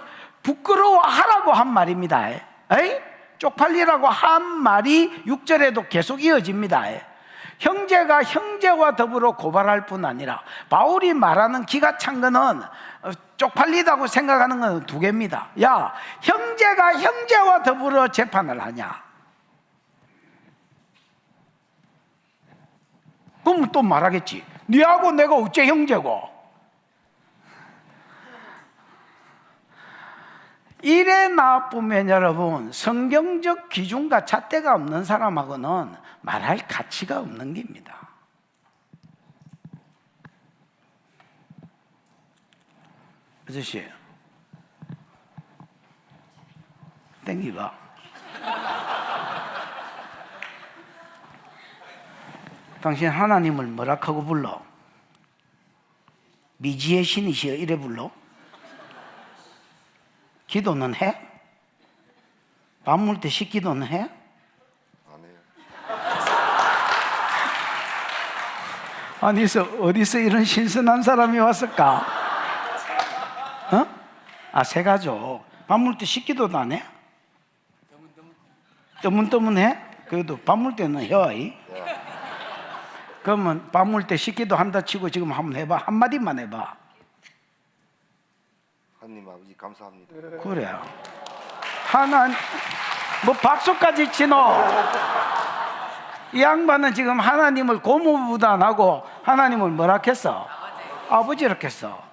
부끄러워하라고 한 말입니다. 에이? 쪽팔리라고 한 말이 6절에도 계속 이어집니다. 형제가 형제와 더불어 고발할 뿐 아니라, 바울이 말하는 기가 찬 거는 쪽팔리다고 생각하는 건 두 개입니다. 야, 형제가 형제와 더불어 재판을 하냐? 그럼 또 말하겠지. 니하고 내가 어째 형제고? 이래 나쁘면 여러분, 성경적 기준과 잣대가 없는 사람하고는 말할 가치가 없는 겁니다. 아저씨, 땡기봐. 당신 하나님을 뭐라 하고 불러? 미지의 신이시여 이래 불러? 기도는 해? 밥 먹을 때 식기도는 해? 안 해요. 아니, 어디서 이런 신선한 사람이 왔을까? 어? 아, 새가족. 밥 먹을 때 식기도도 안 해? 뜨문뜨문해? 그래도 밥 먹을 때는 해. 그러면 밥 먹을 때 식기도 한다 치고 지금 한번 해봐. 한마디만 해봐. 하나님 아버지 감사합니다. 그래. 뭐 박수까지 치노? 이 양반은 지금 하나님을 고무부도 안 하고 하나님을 뭐라 했어? 아버지라 했어.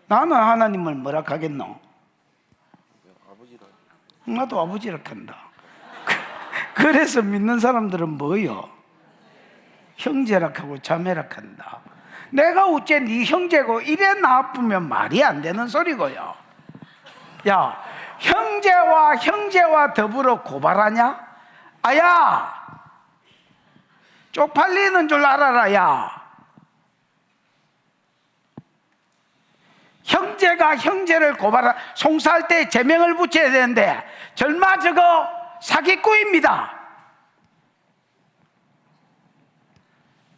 나는 하나님을 뭐라 하겠노? 아버지라. 나도 아버지라 한다. 그래서 믿는 사람들은 뭐요? 형제라 하고 자매라 한다. 내가 어째 네 형제고 이래 나쁘면 말이 안 되는 소리고요. 야, 형제와 더불어 고발하냐? 아야, 쪽팔리는 줄 알아라. 야, 형제가 형제를 송사할 때 제명을 붙여야 되는데 절마 저거 사기꾼입니다.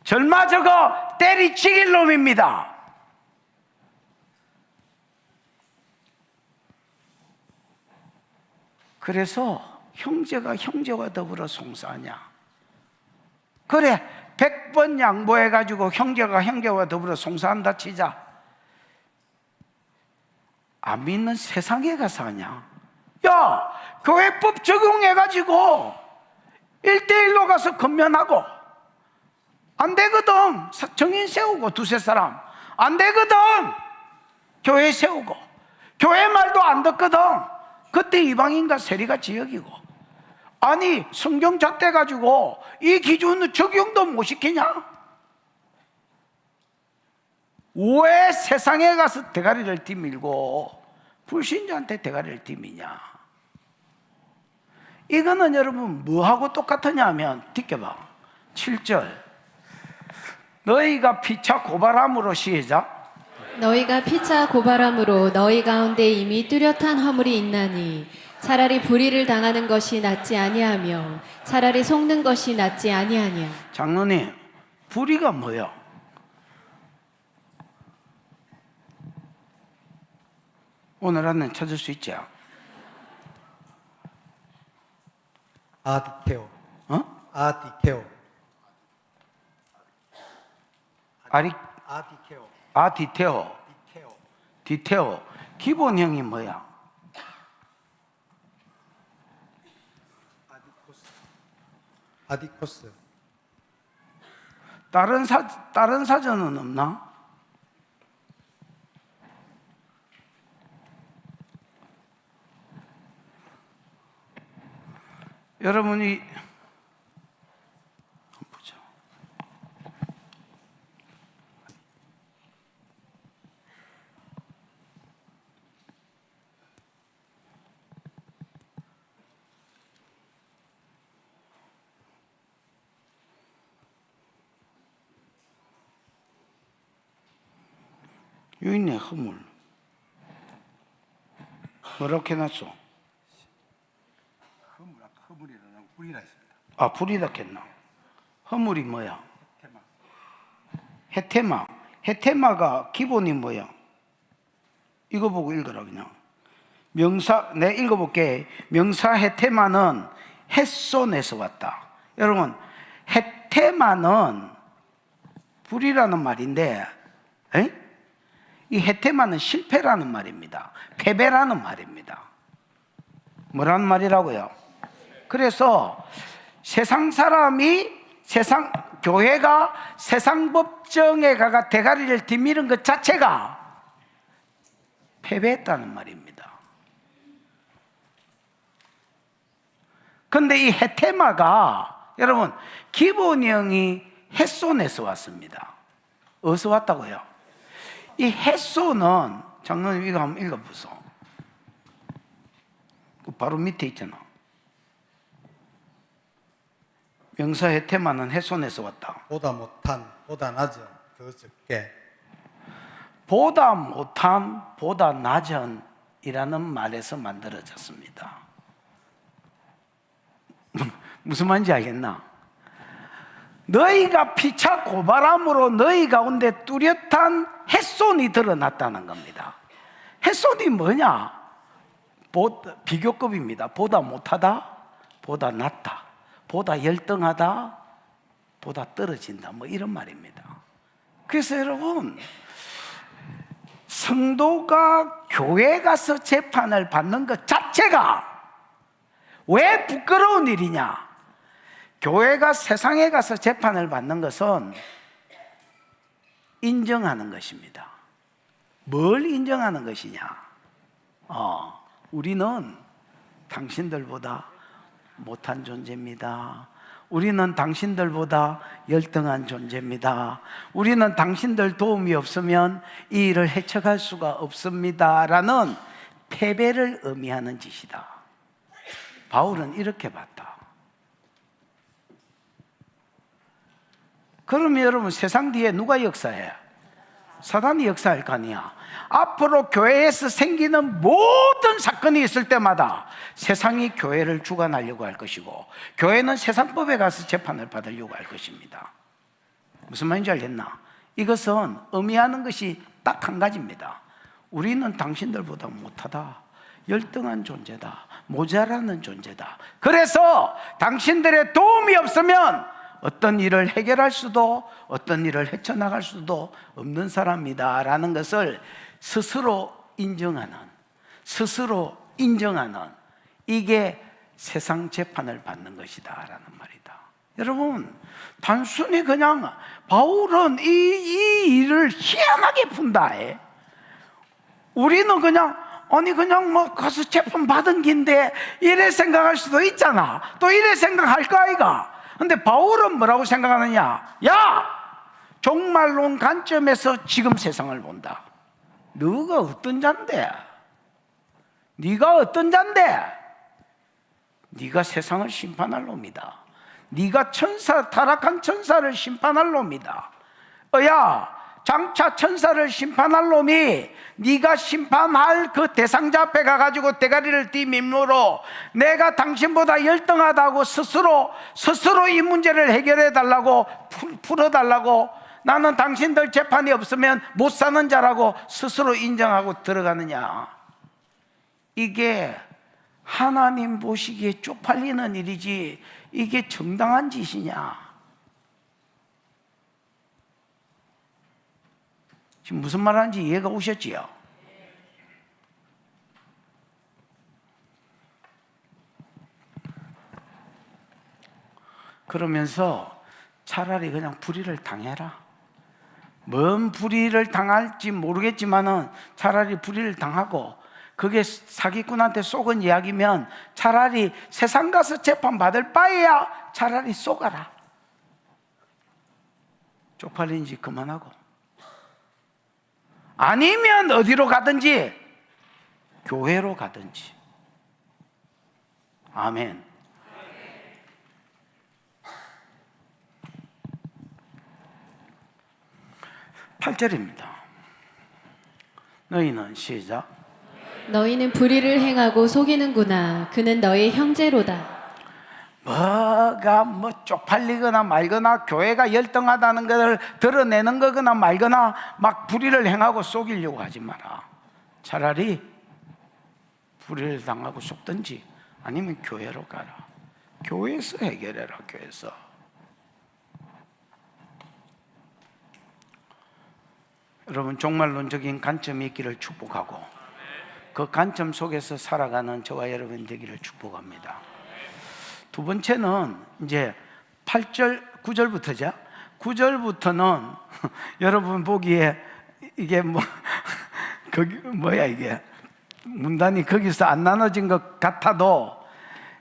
절마 저거 때리치길 놈입니다. 그래서 형제가 형제와 더불어 송사하냐? 그래, 100번 양보해가지고 형제가 형제와 더불어 송사한다 치자. 안 믿는 세상에 가서 하냐? 야, 교회법 적용해가지고 1대1로 가서 건면하고, 안 되거든 정인 세우고 두세 사람, 안 되거든 교회 세우고, 교회 말도 안 듣거든 그때 이방인과 세리같이 여기고. 아니, 성경 잣대 가지고 이 기준을 적용도 못 시키냐? 왜 세상에 가서 대가리를 뒤밀고 불신자한테 대가리를 뒤미냐? 이거는 여러분 뭐하고 똑같으냐 하면 뒷겨봐. 7절, 너희가 피차 고발함으로, 시작. 너희가 피차 고발함으로 너희 가운데 이미 뚜렷한 허물이 있나니 차라리 불의를 당하는 것이 낫지 아니하며 차라리 속는 것이 낫지 아니하냐. 장로님, 불의가 뭐야? 오늘 안에 찾을 수 있지? 아디케오. 어? 아디케오. 아디케오. 디테오. 디케오. 디테오. 기본형이 뭐야? 아디코스. 다른 사전은 없나? 여러분이 보자. 여기 있네, 허물. 뭐라고 해놨어? 허물이라는 뿌리라 있습니다. 아, 불이다 했나? 허물이 뭐야? 해테마. 해테마가 기본이 뭐야? 이거 보고 읽어라 그냥. 명사, 내가 읽어볼게. 명사 해테마는 햇손에서 왔다. 여러분, 해테마는 불이라는 말인데, 이 해테마는 실패라는 말입니다. 패배라는 말입니다. 뭐라는 말이라고요? 그래서 세상 사람이 교회가 세상 법정에 가가 대가리를 뒤미는 것 자체가 패배했다는 말입니다. 그런데 이 해테마가 여러분 기본형이 햇손에서 왔습니다. 어디서 왔다고요? 이 햇손은 장로님 이거 한번 읽어보소. 바로 밑에 있잖아. 명사 해테마는 햇손에서 왔다. 보다 못한, 보다 낮은, 더 적게. 보다 못한, 보다 낮은 이라는 말에서 만들어졌습니다. 무슨 말인지 알겠나? 너희가 피차 고바람으로 너희 가운데 뚜렷한 햇손이 드러났다는 겁니다. 햇손이 뭐냐? 비교급입니다. 보다 못하다, 보다 낫다, 보다 열등하다, 보다 떨어진다, 뭐 이런 말입니다. 그래서 여러분, 성도가 교회 가서 재판을 받는 것 자체가 왜 부끄러운 일이냐? 교회가 세상에 가서 재판을 받는 것은 인정하는 것입니다. 뭘 인정하는 것이냐? 우리는 당신들보다 못한 존재입니다. 우리는 당신들보다 열등한 존재입니다. 우리는 당신들 도움이 없으면 이 일을 헤쳐갈 수가 없습니다. 라는 패배를 의미하는 짓이다. 바울은 이렇게 봤다. 그러면 여러분 세상 뒤에 누가 역사해? 사단이 역사할 거 아니야. 앞으로 교회에서 생기는 모든 사건이 있을 때마다 세상이 교회를 주관하려고 할 것이고 교회는 세상법에 가서 재판을 받으려고 할 것입니다. 무슨 말인지 알겠나? 이것은 의미하는 것이 딱 한 가지입니다. 우리는 당신들보다 못하다, 열등한 존재다, 모자라는 존재다. 그래서 당신들의 도움이 없으면 어떤 일을 해결할 수도 어떤 일을 헤쳐나갈 수도 없는 사람이다 라는 것을 스스로 인정하는 이게 세상 재판을 받는 것이다 라는 말이다. 여러분, 단순히 그냥 바울은 이 일을 희한하게 푼다. 우리는 그냥 뭐 가서 재판 받은 긴데 이래 생각할 수도 있잖아. 또 이래 생각할 거 아이가. 근데 바울은 뭐라고 생각하느냐? 야! 종말론 관점에서 지금 세상을 본다. 너가 어떤 잔데? 네가 어떤 잔데? 네가 세상을 심판할 놈이다. 네가 타락한 천사를 심판할 놈이다. 야, 장차 천사를 심판할 놈이 네가 심판할 그 대상자 앞에 가가지고 대가리를 뒤밈으로 내가 당신보다 열등하다고 스스로 이 문제를 해결해 달라고 풀어달라고 나는 당신들 재판이 없으면 못 사는 자라고 스스로 인정하고 들어가느냐? 이게 하나님 보시기에 쪽팔리는 일이지 이게 정당한 짓이냐? 지금 무슨 말 하는지 이해가 오셨지요? 그러면서 차라리 그냥 불의를 당해라. 뭔 불의를 당할지 모르겠지만은 차라리 불의를 당하고 그게 사기꾼한테 쏘은 이야기면 차라리 세상 가서 재판 받을 바에야 차라리 쏘가라. 쪽팔린 짓 그만하고 아니면 어디로 가든지 교회로 가든지. 아멘. 8절입니다. 너희는 시작. 너희는 불의를 행하고 속이는구나. 그는 너희 형제로다. 뭐가 뭐 쪽팔리거나 말거나 교회가 열등하다는 것을 드러내는 거거나 말거나 막 불의를 행하고 속이려고 하지 마라. 차라리 불의를 당하고 속든지 아니면 교회로 가라. 교회에서 해결해라. 교회에서. 여러분, 종말론적인 관점이 있기를 축복하고 그 관점 속에서 살아가는 저와 여러분 되기를 축복합니다. 두 번째는 이제 8절, 9절부터죠. 9절부터는 여러분 보기에 이게 뭐 거기 뭐야 이게 문단이 거기서 안 나눠진 것 같아도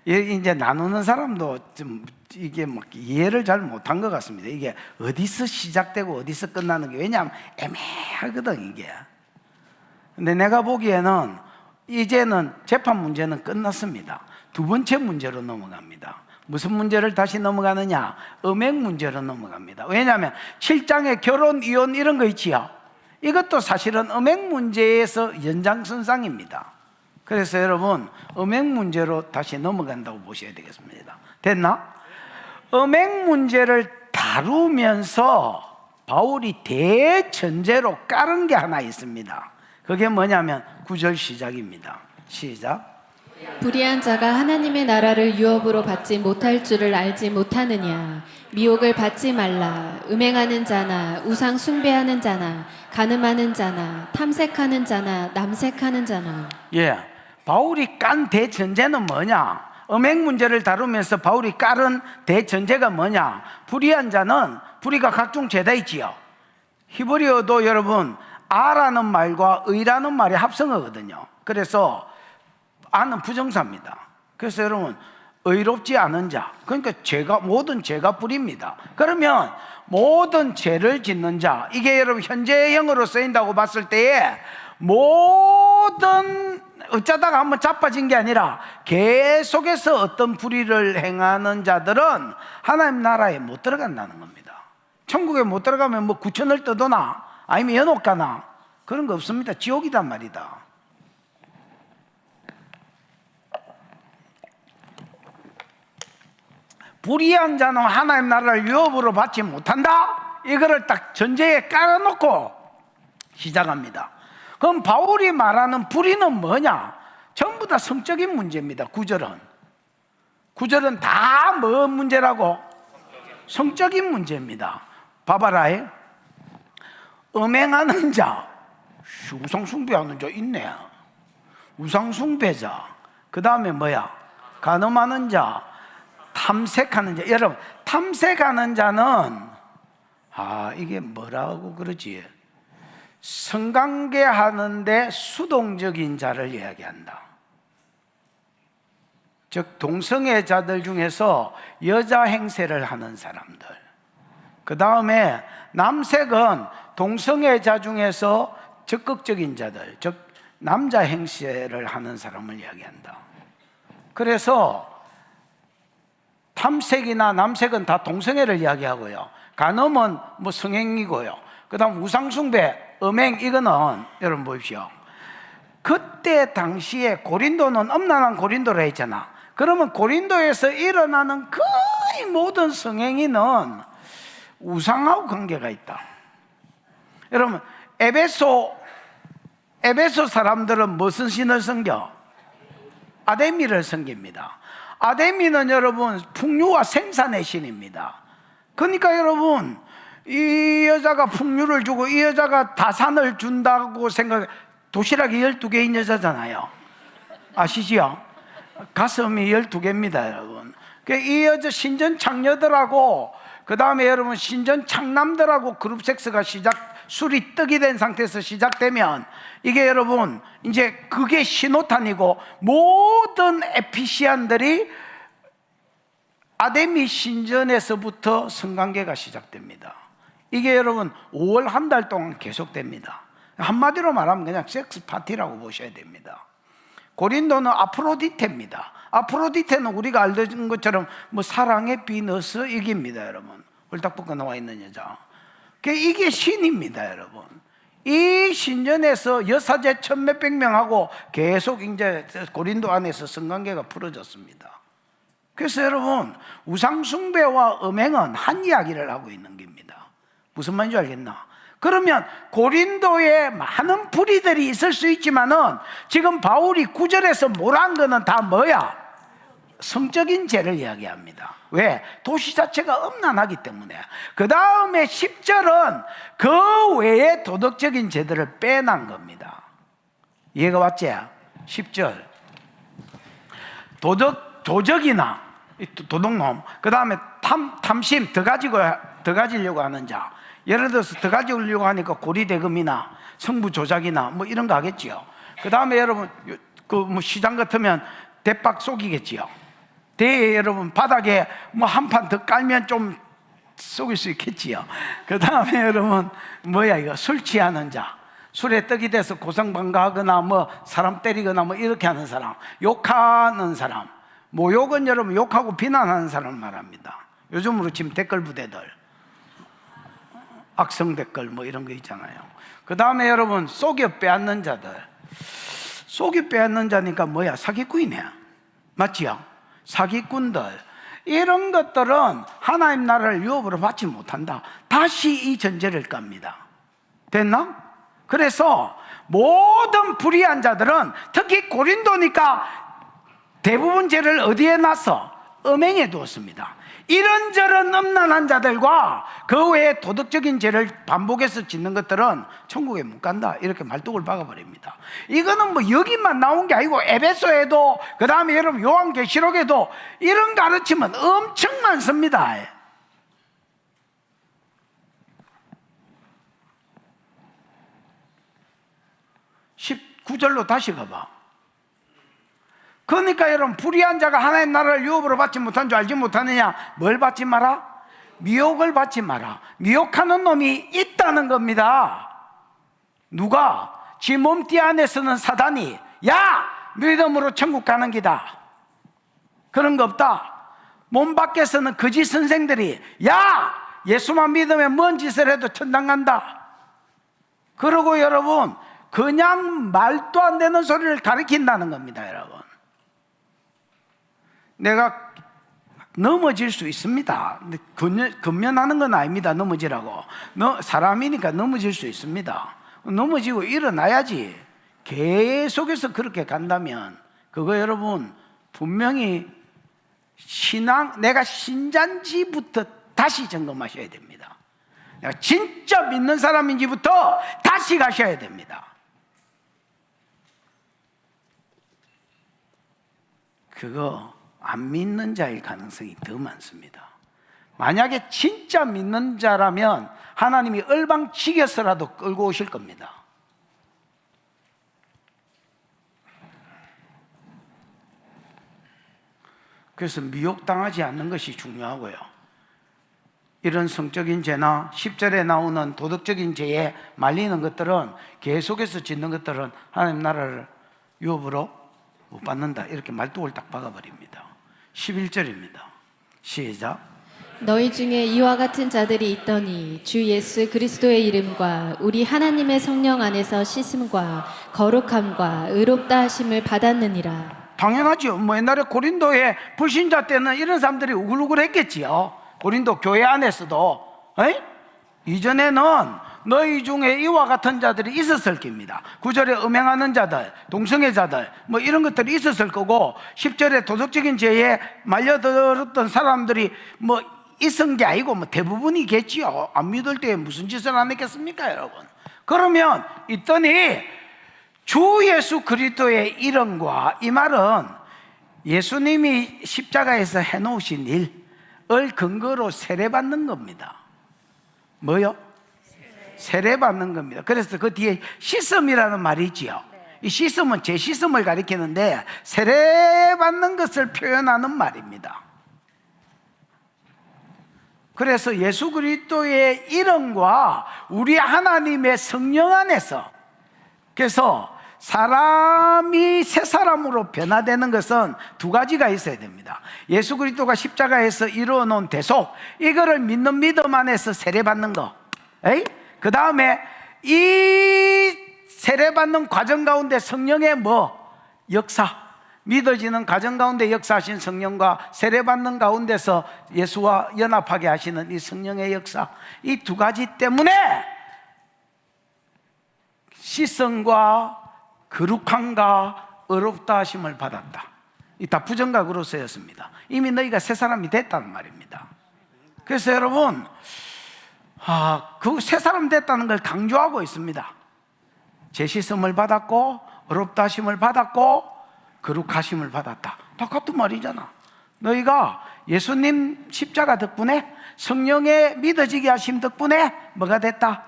이제 나누는 사람도 좀 이게 막 이해를 잘 못한 것 같습니다. 이게 어디서 시작되고 어디서 끝나는 게 왜냐하면 애매하거든 이게. 근데 내가 보기에는 이제는 재판 문제는 끝났습니다. 두 번째 문제로 넘어갑니다. 무슨 문제를 다시 넘어가느냐? 음행 문제로 넘어갑니다. 왜냐하면 7장에 결혼, 이혼 이런 거 있지요. 이것도 사실은 음행 문제에서 연장선상입니다. 그래서 여러분 음행 문제로 다시 넘어간다고 보셔야 되겠습니다. 됐나? 음행 문제를 다루면서 바울이 대전제로 깔은 게 하나 있습니다. 그게 뭐냐면 9절 시작입니다. 시작. 불의한 자가 하나님의 나라를 유업으로 받지 못할 줄을 알지 못하느냐. 미혹을 받지 말라. 음행하는 자나 우상 숭배하는 자나 간음하는 자나 탐색하는 자나 남색하는 자나. 예, 바울이 깐 대전제는 뭐냐? 음행 문제를 다루면서 바울이 깔은 대전제가 뭐냐? 불의한 자는 불의가 각종 죄다 있지요. 히브리어도 여러분 아라는 말과 의라는 말이 합성어거든요. 그래서 아는 부정사입니다. 그래서 여러분 의롭지 않은 자, 그러니까 죄가 모든 죄가 불입니다. 그러면 모든 죄를 짓는 자, 이게 여러분 현재형으로 쓰인다고 봤을 때에 모든 어쩌다가 한번 자빠진 게 아니라 계속해서 어떤 불의를 행하는 자들은 하나님 나라에 못 들어간다는 겁니다. 천국에 못 들어가면 뭐 구천을 떠도나 아니면 연옥 가나 그런 거 없습니다. 지옥이단 말이다. 불의한 자는 하나님 나라를 유업으로 받지 못한다. 이거를 딱 전제에 깔아놓고 시작합니다. 그럼 바울이 말하는 불의는 뭐냐? 전부 다 성적인 문제입니다. 9절은 다 뭐 문제라고? 성적인 문제입니다. 봐봐라. 음행하는 자, 우상숭배하는 자 있네. 우상숭배자. 그 다음에 뭐야? 간음하는 자, 탐색하는 자. 여러분 탐색하는 자는 이게 뭐라고 그러지? 성관계 하는데 수동적인 자를 이야기한다. 즉 동성애자들 중에서 여자 행세를 하는 사람들. 그 다음에 남색은 동성애자 중에서 적극적인 자들, 즉 남자 행세를 하는 사람을 이야기한다. 그래서 탐색이나 남색은 다 동성애를 이야기하고요. 간음은 뭐 성행이고요. 그 다음 우상숭배, 음행, 이거는 여러분 보십시오. 그때 당시에 고린도는 엄란한 고린도라 했잖아. 그러면 고린도에서 일어나는 거의 모든 성행위는 우상하고 관계가 있다. 여러분 에베소 사람들은 무슨 신을 섬겨? 아데미를 섬깁니다. 아데미는 여러분 풍류와 생산의 신입니다. 그러니까 여러분 이 여자가 풍류를 주고 이 여자가 다산을 준다고 생각해. 도시락이 12개인 여자잖아요. 아시지요? 가슴이 12개입니다 여러분. 이 여자 신전 창녀들하고 그 다음에 여러분 신전 창남들하고 그룹 섹스가 술이 떡이 된 상태에서 시작되면 이게 여러분 이제 그게 신호탄이고 모든 에피시안들이 아데미 신전에서부터 성관계가 시작됩니다. 이게 여러분 5월 한 달 동안 계속됩니다. 한마디로 말하면 그냥 섹스 파티라고 보셔야 됩니다. 고린도는 아프로디테입니다. 아프로디테는 우리가 알던 것처럼 뭐 사랑의 비너스 이깁니다 여러분. 홀딱 벗고 나와 있는 여자. 이게 신입니다 여러분. 이 신전에서 여사제 1,몇백 명하고 계속 이제 고린도 안에서 성관계가 풀어졌습니다. 그래서 여러분, 우상숭배와 음행은 한 이야기를 하고 있는 겁니다. 무슨 말인지 알겠나? 그러면 고린도에 많은 불의들이 있을 수 있지만은 지금 바울이 9절에서 뭐란 거는 다 뭐야? 성적인 죄를 이야기합니다. 왜? 도시 자체가 음란하기 때문에. 그 다음에 10절은 그 외에 도덕적인 죄들을 빼난 겁니다. 이해가 왔지? 10절 도적이나 도둑놈, 그 다음에 탐심, 더 가지려고 하는 자. 예를 들어서 더 가지려고 하니까 고리대금이나 성부 조작이나 뭐 이런 거 하겠지요. 그 다음에 여러분 그 뭐 시장 같으면 대박 속이겠지요. 대에 여러분 바닥에 뭐 한 판 더 깔면 좀 속일 수 있겠지요. 그 다음에 여러분 뭐야 이거, 술 취하는 자, 술에 떡이 돼서 고성방가하거나 뭐 사람 때리거나 뭐 이렇게 하는 사람, 욕하는 사람. 모욕은 여러분 욕하고 비난하는 사람을 말합니다. 요즘으로 치면 댓글 부대들, 악성 댓글 뭐 이런 거 있잖아요. 그 다음에 여러분 속여 빼앗는 자들. 속여 빼앗는 자니까 뭐야? 사기꾼이네. 맞지요? 사기꾼들. 이런 것들은 하나님 나라를 유업으로 받지 못한다. 다시 이 전제를 깝니다. 됐나? 그래서 모든 불의한 자들은 특히 고린도니까 대부분 죄를 어디에 놨어? 음행에 두었습니다. 이런저런 음란한 자들과 그 외에 도덕적인 죄를 반복해서 짓는 것들은 천국에 못 간다, 이렇게 말뚝을 박아버립니다. 이거는 뭐 여기만 나온 게 아니고 에베소에도, 그 다음에 여러분 요한계시록에도 이런 가르침은 엄청 많습니다. 19절로 다시 가봐. 그러니까 여러분, 불의한 자가 하나님 나라를 유업으로 받지 못한 줄 알지 못하느냐? 뭘 받지 마라? 미혹을 받지 마라. 미혹하는 놈이 있다는 겁니다. 누가? 지 몸띠 안에서는 사단이, 야! 믿음으로 천국 가는 기다, 그런 거 없다. 몸 밖에서는 거짓 선생들이, 야! 예수만 믿으면 뭔 짓을 해도 천당 간다. 그러고 여러분, 그냥 말도 안 되는 소리를 가르친다는 겁니다. 여러분, 내가 넘어질 수 있습니다. 근면하는 건 아닙니다. 넘어지라고. 사람이니까 넘어질 수 있습니다. 넘어지고 일어나야지. 계속해서 그렇게 간다면 그거 여러분 분명히 내가 신자인지부터 다시 점검하셔야 됩니다. 내가 진짜 믿는 사람인지부터 다시 가셔야 됩니다. 그거 안 믿는 자일 가능성이 더 많습니다. 만약에 진짜 믿는 자라면 하나님이 얼방치겨서라도 끌고 오실 겁니다. 그래서 미혹당하지 않는 것이 중요하고요. 이런 성적인 죄나 10절에 나오는 도덕적인 죄에 말리는 것들은, 계속해서 짓는 것들은 하나님 나라를 유업으로 못 받는다, 이렇게 말뚝을 딱 박아버립니다. 11절입니다. 시작. 너희 중에 이와 같은 자들이 있더니 주 예수 그리스도의 이름과 우리 하나님의 성령 안에서 씻음과 거룩함과 의롭다 하심을 받았느니라. 당연하죠. 뭐 옛날에 고린도의 불신자 때는 이런 사람들이 우글우글했겠지요. 고린도 교회 안에서도. 이전에는 너희 중에 이와 같은 자들이 있었을 겁니다. 9절에 음행하는 자들, 동성애자들 뭐 이런 것들이 있었을 거고, 10절에 도덕적인 죄에 말려들었던 사람들이 뭐 있은 게 아니고 뭐 대부분이겠지요. 안 믿을 때 무슨 짓을 안 했겠습니까, 여러분? 그러면 있더니 주 예수 그리스도의 이름과, 이 말은 예수님이 십자가에서 해놓으신 일을 근거로 세례받는 겁니다. 뭐요? 세례받는 겁니다. 그래서 그 뒤에 씻음이라는 말이 있지요. 이 씻음은 재씻음을 가리키는데 세례받는 것을 표현하는 말입니다. 그래서 예수 그리스도의 이름과 우리 하나님의 성령 안에서, 그래서 사람이 새 사람으로 변화되는 것은 두 가지가 있어야 됩니다. 예수 그리스도가 십자가에서 이루어 놓은 대속, 이거를 믿는 믿음 안에서 세례받는 거. 그 다음에 이 세례받는 과정 가운데 성령의 역사, 믿어지는 과정 가운데 역사하신 성령과 세례받는 가운데서 예수와 연합하게 하시는 이 성령의 역사, 이 두 가지 때문에 시성과 거룩함과 어렵다 하심을 받았다. 이 다 부정각으로 쓰였습니다. 이미 너희가 새 사람이 됐다는 말입니다. 그래서 여러분, 그 새 사람 됐다는 걸 강조하고 있습니다. 제시성을 받았고 어렵다 하심을 받았고 거룩하심을 받았다. 다 같은 말이잖아. 너희가 예수님 십자가 덕분에 성령의 믿어지게 하심 덕분에 뭐가 됐다?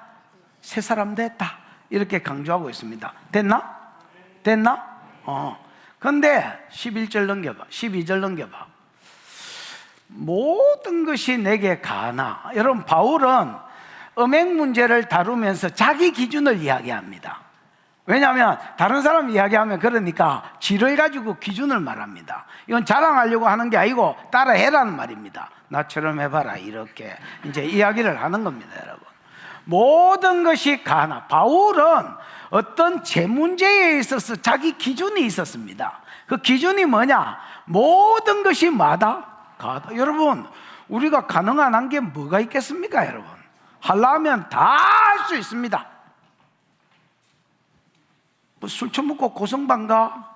새 사람 됐다. 이렇게 강조하고 있습니다. 됐나? 됐나? 그런데 11절 넘겨봐. 12절 넘겨봐. 모든 것이 내게 가나. 여러분, 바울은 음행 문제를 다루면서 자기 기준을 이야기합니다. 왜냐하면 다른 사람 이야기하면 그러니까 지를 가지고 기준을 말합니다. 이건 자랑하려고 하는 게 아니고 따라해라는 말입니다. 나처럼 해봐라, 이렇게 이제 이야기를 하는 겁니다. 여러분, 모든 것이 가나. 바울은 어떤 제 문제에 있어서 자기 기준이 있었습니다. 그 기준이 뭐냐? 모든 것이 마다 가다. 여러분, 우리가 가능한 한 게 뭐가 있겠습니까? 여러분, 하려면 다 할 수 있습니다. 술 처먹고 고성방가?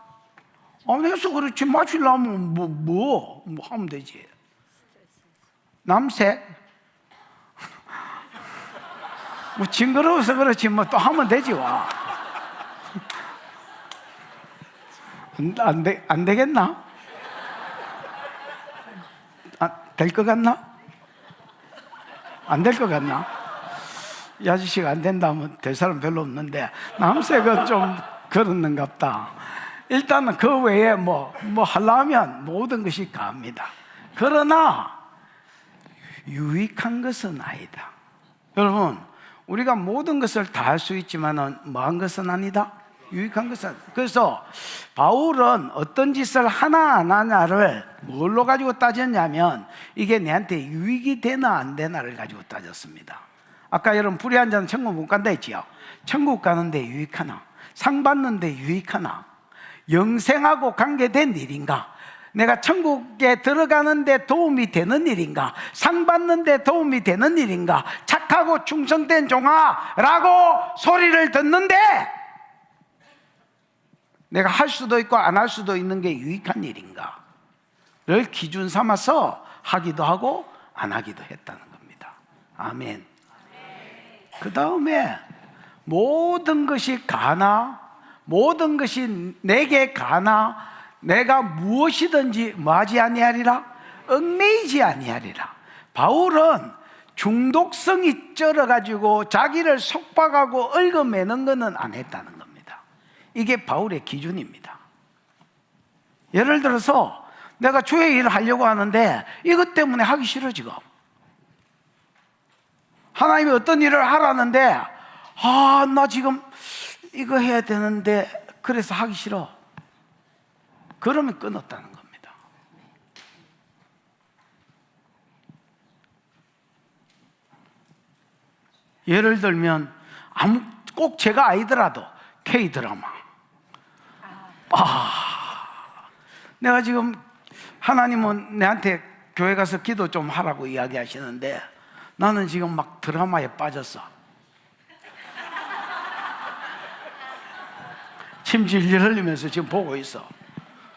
해서 그렇지. 마시려면 뭐 하면 되지. 남색? 징그러워서 그렇지 또 하면 되지. 와. 안 되겠나? 될 것 같나? 안 될 것 같나? 이 아저씨가 안 된다면 될 사람 별로 없는데 남색은 좀 그렇는갑다. 일단은 그 외에 뭐 하려면 모든 것이 가합니다. 그러나 유익한 것은 아니다. 여러분, 우리가 모든 것을 다 할 수 있지만은 뭐한 것은 아니다. 유익한 것은. 그래서 바울은 어떤 짓을 하나 안 하나를 뭘로 가지고 따졌냐면 이게 내한테 유익이 되나 안 되나를 가지고 따졌습니다. 아까 여러분, 불의 한 자는 천국 못 간다 했지요. 천국 가는데 유익하나? 상 받는데 유익하나? 영생하고 관계된 일인가? 내가 천국에 들어가는데 도움이 되는 일인가? 상 받는데 도움이 되는 일인가? 착하고 충성된 종아 라고 소리를 듣는데 내가 할 수도 있고 안 할 수도 있는 게 유익한 일인가? 를 기준 삼아서 하기도 하고 안 하기도 했다는 겁니다. 아멘. 그 다음에 모든 것이 가나, 모든 것이 내게 가나, 내가 무엇이든지 뭐하지 아니하리라? 얽매이지 아니하리라. 바울은 중독성이 쩔어가지고 자기를 속박하고 얽어매는 것은 안 했다는 겁니다. 이게 바울의 기준입니다. 예를 들어서 내가 주의 일을 하려고 하는데 이것 때문에 하기 싫어. 지금 하나님이 어떤 일을 하라는데 나 지금 이거 해야 되는데 그래서 하기 싫어. 그러면 끊었다는 겁니다. 예를 들면 꼭 제가 아니더라도 K-드라마. 내가 지금 하나님은 내한테 교회 가서 기도 좀 하라고 이야기하시는데 나는 지금 막 드라마에 빠졌어. 침 질질 흘리면서 지금 보고 있어.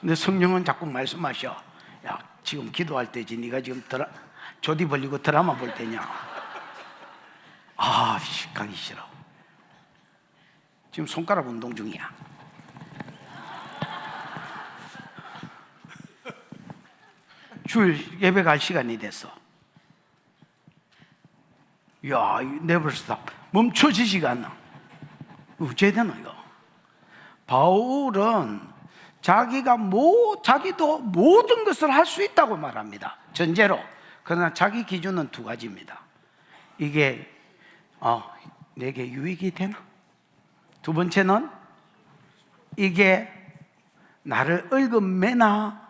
근데 성령은 자꾸 말씀하셔. 야, 지금 기도할 때지. 네가 지금 조디 벌리고 드라마 볼 때냐? 가기 싫어. 지금 손가락 운동 중이야. 주일 예배 갈 시간이 됐어. 야, never stop. 멈춰지지가 않아. 어째 되나 이거? 바울은 자기도 모든 것을 할 수 있다고 말합니다. 전제로. 그러나 자기 기준은 두 가지입니다. 이게 내게 유익이 되나? 두 번째는 이게 나를 얽어매나?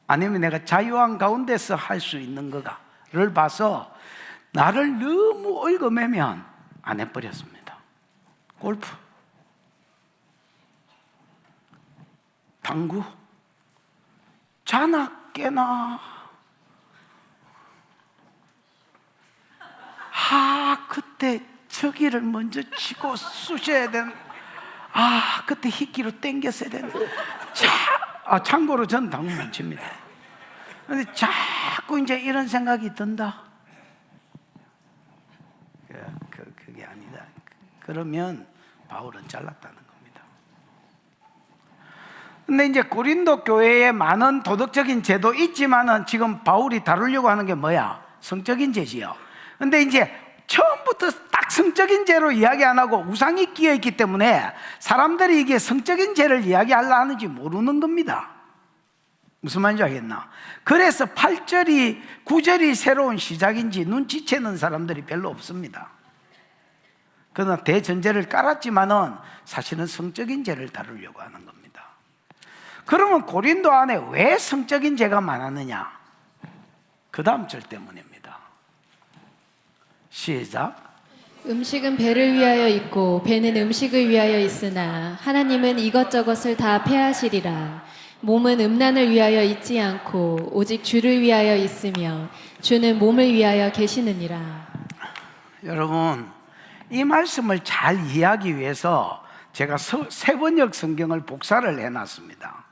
아니면 내가 자유한 가운데서 할 수 있는 거가를 봐서 나를 너무 얽어매면 안 해버렸습니다. 골프, 당구, 자나 깨나. 그때 저기를 먼저 치고 쑤셔야 되는. 그때 희끼로 땡겼어야 되는. 참고로 전 당구 못 칩니다. 근데 자꾸 이제 이런 생각이 든다. 그게 아니다. 그러면 바울은 잘랐다는 겁니다. 근데 이제 고린도 교회에 많은 도덕적인 죄도 있지만은 지금 바울이 다루려고 하는 게 뭐야? 성적인 죄지요. 근데 이제 처음부터 딱 성적인 죄로 이야기 안 하고 우상이 끼어 있기 때문에 사람들이 이게 성적인 죄를 이야기하려 하는지 모르는 겁니다. 무슨 말인지 알겠나? 그래서 8절이 9절이 새로운 시작인지 눈치채는 사람들이 별로 없습니다. 그러나 대전제를 깔았지만은 사실은 성적인 죄를 다루려고 하는 겁니다. 그러면 고린도 안에 왜 성적인 죄가 많았느냐? 그 다음 절 때문입니다. 시작. 음식은 배를 위하여 있고 배는 음식을 위하여 있으나 하나님은 이것저것을 다 폐하시리라. 몸은 음란을 위하여 있지 않고 오직 주를 위하여 있으며 주는 몸을 위하여 계시느니라. 여러분, 이 말씀을 잘 이해하기 위해서 제가 세번역 성경을 복사를 해놨습니다.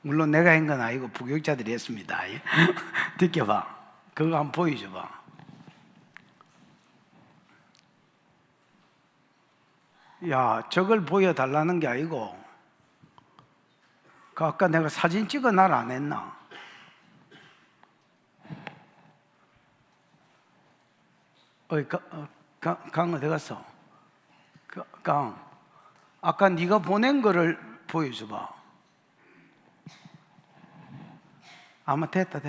물론 내가 한 건 아니고 부교육자들이 했습니다. 느껴봐. 그거 한번 보여줘봐. 야, 저걸 보여달라는 게 아니고, 아까 내가 사진 찍어 날 안 했나? 강 어디 갔어? 강, 아까 네가 보낸 거를 보여줘봐. 아마 됐다.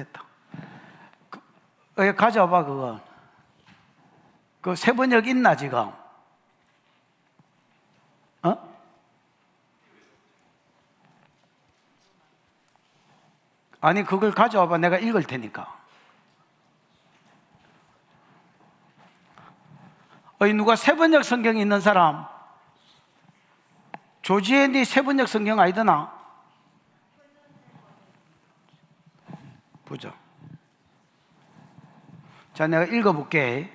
가져와봐 그거. 그 세번역 있나 지금? 아니 그걸 가져와봐. 내가 읽을 테니까. 누가 세번역 성경 있는 사람? 조지엔이 세번역 성경 아니더나? 보자. 자, 내가 읽어볼게.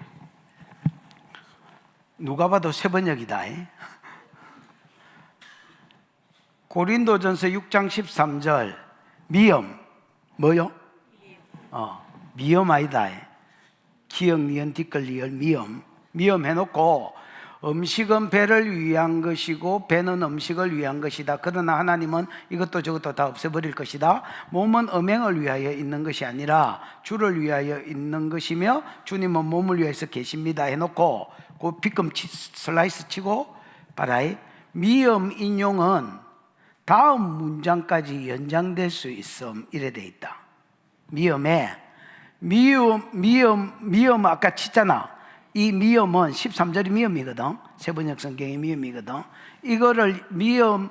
누가 봐도 세번역이다. 고린도전서 6장 13절. 미음. 뭐요? 미음 아니다. 기역, 니은, 뒷글, 리을, 미음 해놓고 음식은 배를 위한 것이고 배는 음식을 위한 것이다. 그러나 하나님은 이것도 저것도 다 없애버릴 것이다. 몸은 음행을 위하여 있는 것이 아니라 주를 위하여 있는 것이며 주님은 몸을 위해서 계십니다 해놓고 그 빗금 슬라이스 치고 봐라이. 미음 인용은 다음 문장까지 연장될 수 있음 이래 돼 있다. 미음에 미음 아까 치잖아. 이 미음은 13절이 미음이거든. 세번역 성경이 미음이거든. 이거를 미음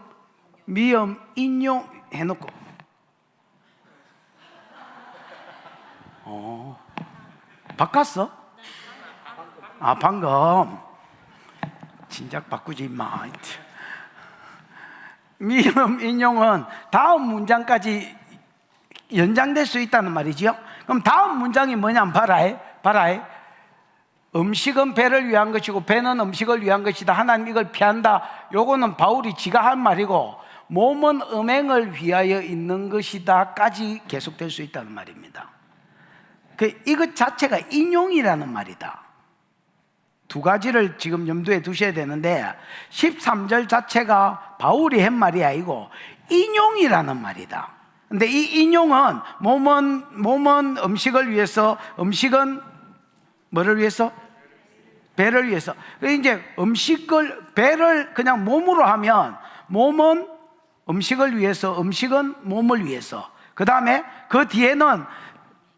인용해 놓고 바꿨어? 방금 진작 바꾸지 마. 미음 인용은 다음 문장까지 연장될 수 있다는 말이죠. 그럼 다음 문장이 뭐냐면 봐라. 음식은 배를 위한 것이고 배는 음식을 위한 것이다. 하나님 이걸 피한다. 요거는 바울이 지가 한 말이고 몸은 음행을 위하여 있는 것이다까지 계속될 수 있다는 말입니다. 이것 자체가 인용이라는 말이다. 두 가지를 지금 염두에 두셔야 되는데 13절 자체가 바울이 한 말이 아니고 인용이라는 말이다. 근데 이 인용은 몸은 음식을 위해서, 음식은 뭐를 위해서? 배를 위해서. 이제 배를 그냥 몸으로 하면 몸은 음식을 위해서, 음식은 몸을 위해서. 그 다음에 그 뒤에는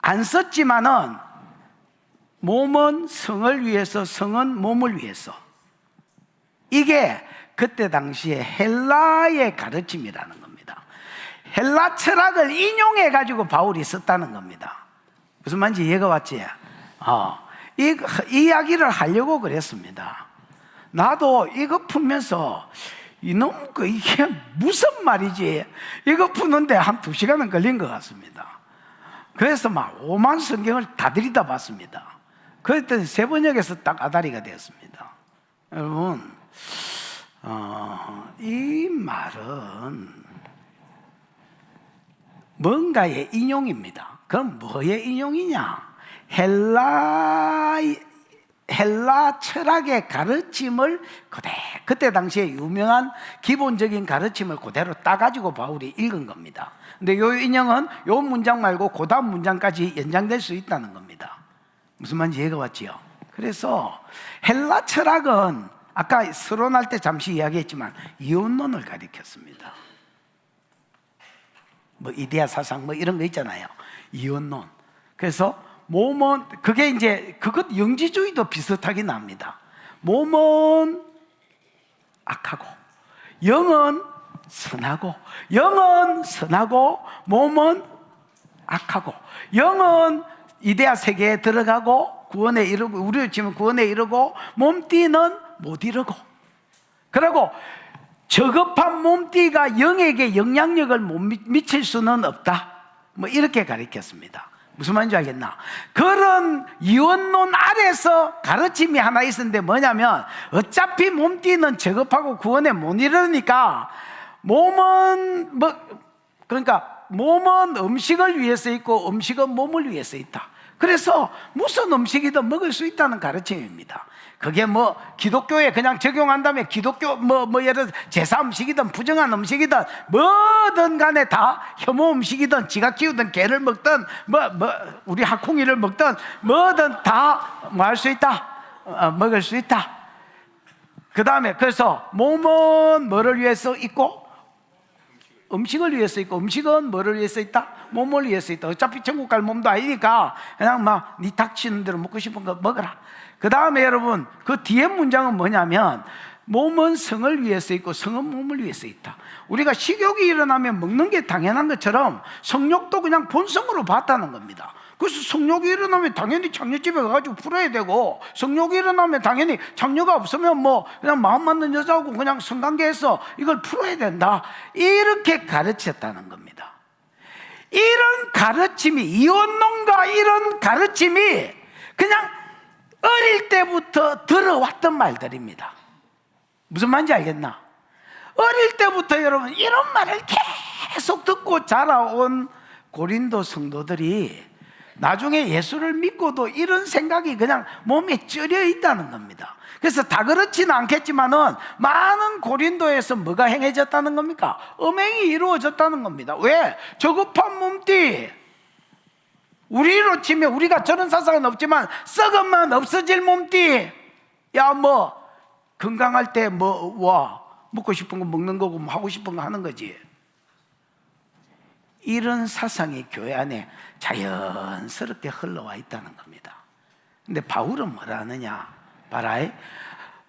안 썼지만은 몸은 성을 위해서, 성은 몸을 위해서. 이게 그때 당시에 헬라의 가르침이라는 겁니다. 헬라 철학을 인용해 가지고 바울이 썼다는 겁니다. 무슨 말인지 이해가 왔지? 이 이야기를 하려고 그랬습니다. 나도 이거 풀면서 이놈 이게 무슨 말이지? 이거 푸는데 한 2시간은 걸린 것 같습니다. 그래서 막 5만 성경을 다 들이다 봤습니다. 그랬더니 세번역에서 딱 아다리가 되었습니다. 여러분, 이 말은 뭔가의 인용입니다. 그럼 뭐의 인용이냐? 헬라 철학의 가르침을 그때 당시에 유명한 기본적인 가르침을 그대로 따가지고 바울이 읽은 겁니다. 근데 이 인형은 이 문장 말고 그 다음 문장까지 연장될 수 있다는 겁니다. 무슨 말인지 이해가 왔지요? 그래서 헬라 철학은 아까 서론할 때 잠시 이야기했지만 이혼론을 가리켰습니다. 뭐 이데아 사상 뭐 이런 거 있잖아요. 이혼론. 그래서 몸은 그게 이제 그것 영지주의도 비슷하게 납니다. 몸은 악하고 영은 선하고, 영은 선하고 몸은 악하고, 영은 이데아 세계에 들어가고 구원에 이르고, 우리를 치면 구원에 이르고, 몸띠는 못 이루고, 그리고 저급한 몸띠가 영에게 영향력을 못 미칠 수는 없다. 뭐 이렇게 가르쳤습니다. 무슨 말인지 알겠나? 그런 이원론 아래서 가르침이 하나 있었는데 뭐냐면, 어차피 몸띠는 저급하고 구원에 못 이르니까 몸은 그러니까 몸은 음식을 위해서 있고 음식은 몸을 위해서 있다. 그래서 무슨 음식이든 먹을 수 있다는 가르침입니다. 그게 뭐 기독교에 그냥 적용한다면 기독교 예를 들어서 제사 음식이든 부정한 음식이든 뭐든 간에 다 혐오 음식이든 지가 키우던 개를 먹든 우리 학콩이를 먹든 뭐든 다 뭐 할 수 있다, 먹을 수 있다. 그 다음에 그래서 몸은 뭐를 위해서 있고 음식을 위해서 있고, 음식은 뭐를 위해서 있다? 몸을 위해서 있다. 어차피 천국 갈 몸도 아니니까 그냥 막 네 닥치는 대로 먹고 싶은 거 먹어라. 그 다음에 여러분, 그 뒤에 문장은 뭐냐면, 몸은 성을 위해서 있고 성은 몸을 위해서 있다. 우리가 식욕이 일어나면 먹는 게 당연한 것처럼 성욕도 그냥 본성으로 봤다는 겁니다. 그래서 성욕이 일어나면 당연히 장녀집에 가가지고 풀어야 되고, 성욕이 일어나면 당연히 장녀가 없으면 뭐 그냥 마음 맞는 여자하고 그냥 성관계해서 이걸 풀어야 된다. 이렇게 가르쳤다는 겁니다. 이런 가르침이, 이혼론과 이런 가르침이 그냥 어릴 때부터 들어왔던 말들입니다. 무슨 말인지 알겠나? 어릴 때부터 여러분 이런 말을 계속 듣고 자라온 고린도 성도들이 나중에 예수를 믿고도 이런 생각이 그냥 몸에 쩔여 있다는 겁니다. 그래서 다 그렇지는 않겠지만은 많은 고린도에서 뭐가 행해졌다는 겁니까? 음행이 이루어졌다는 겁니다. 왜? 저급한 몸띠, 우리로 치면 우리가 저런 사상은 없지만 썩으면 없어질 몸띠, 야 뭐 건강할 때 먹고 싶은 거 먹는 거고 뭐 하고 싶은 거 하는 거지. 이런 사상이 교회 안에 자연스럽게 흘러와 있다는 겁니다. 근데 바울은 뭐라 하느냐? 봐라,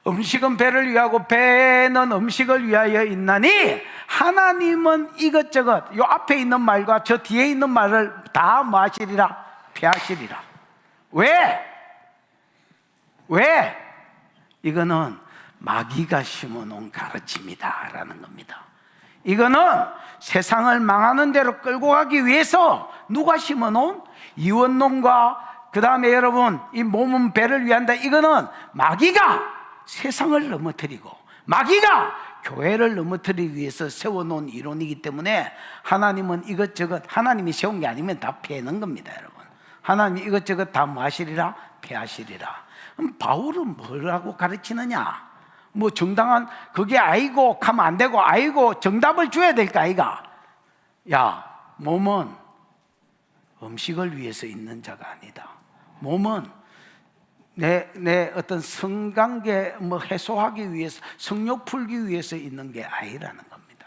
음식은 배를 위하고 배는 음식을 위하여 있나니 하나님은 이것저것, 요 앞에 있는 말과 저 뒤에 있는 말을 다 뭐 하시리라? 피하시리라. 왜? 이거는 마귀가 심어놓은 가르침이다 라는 겁니다. 이거는 세상을 망하는 대로 끌고 가기 위해서 누가 심어놓은 이원론과 그 다음에 여러분 이 몸은 배를 위한다, 이거는 마귀가 세상을 넘어뜨리고 마귀가 교회를 넘어뜨리기 위해서 세워놓은 이론이기 때문에 하나님은 이것저것, 하나님이 세운 게 아니면 다 피하는 겁니다. 여러분, 하나님이 이것저것 다 뭐 하시리라? 피하시리라. 그럼 바울은 뭐라고 가르치느냐? 뭐 정당한 그게 아이고 하면 안 되고, 아이고 정답을 줘야 될까 아이가? 야, 몸은 음식을 위해서 있는 자가 아니다. 몸은 내 어떤 성관계 뭐 해소하기 위해서, 성욕 풀기 위해서 있는 게 아니라는 겁니다.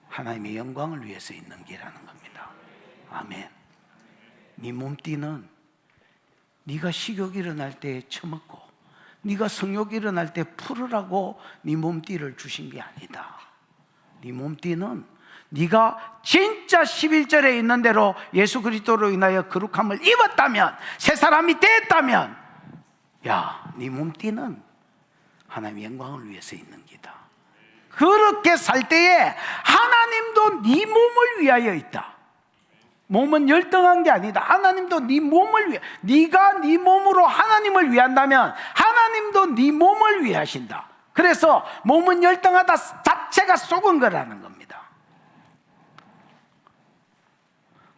하나님의 영광을 위해서 있는 게라는 겁니다. 아멘. 네 몸띠는 네가 식욕이 일어날 때 처먹고 네가 성욕이 일어날 때 풀으라고 네 몸띠를 주신 게 아니다. 네 몸띠는 네가 진짜 11절에 있는 대로 예수 그리스도로 인하여 거룩함을 입었다면, 새 사람이 됐다면, 야, 네 몸띠는 하나님의 영광을 위해서 있는 기다. 그렇게 살 때에 하나님도 네 몸을 위하여 있다. 몸은 열등한 게 아니다. 하나님도 네 몸을 위해, 네가 네 몸으로 하나님을 위한다면 하나님도 네 몸을 위하신다. 그래서 몸은 열등하다 자체가 속은 거라는 겁니다.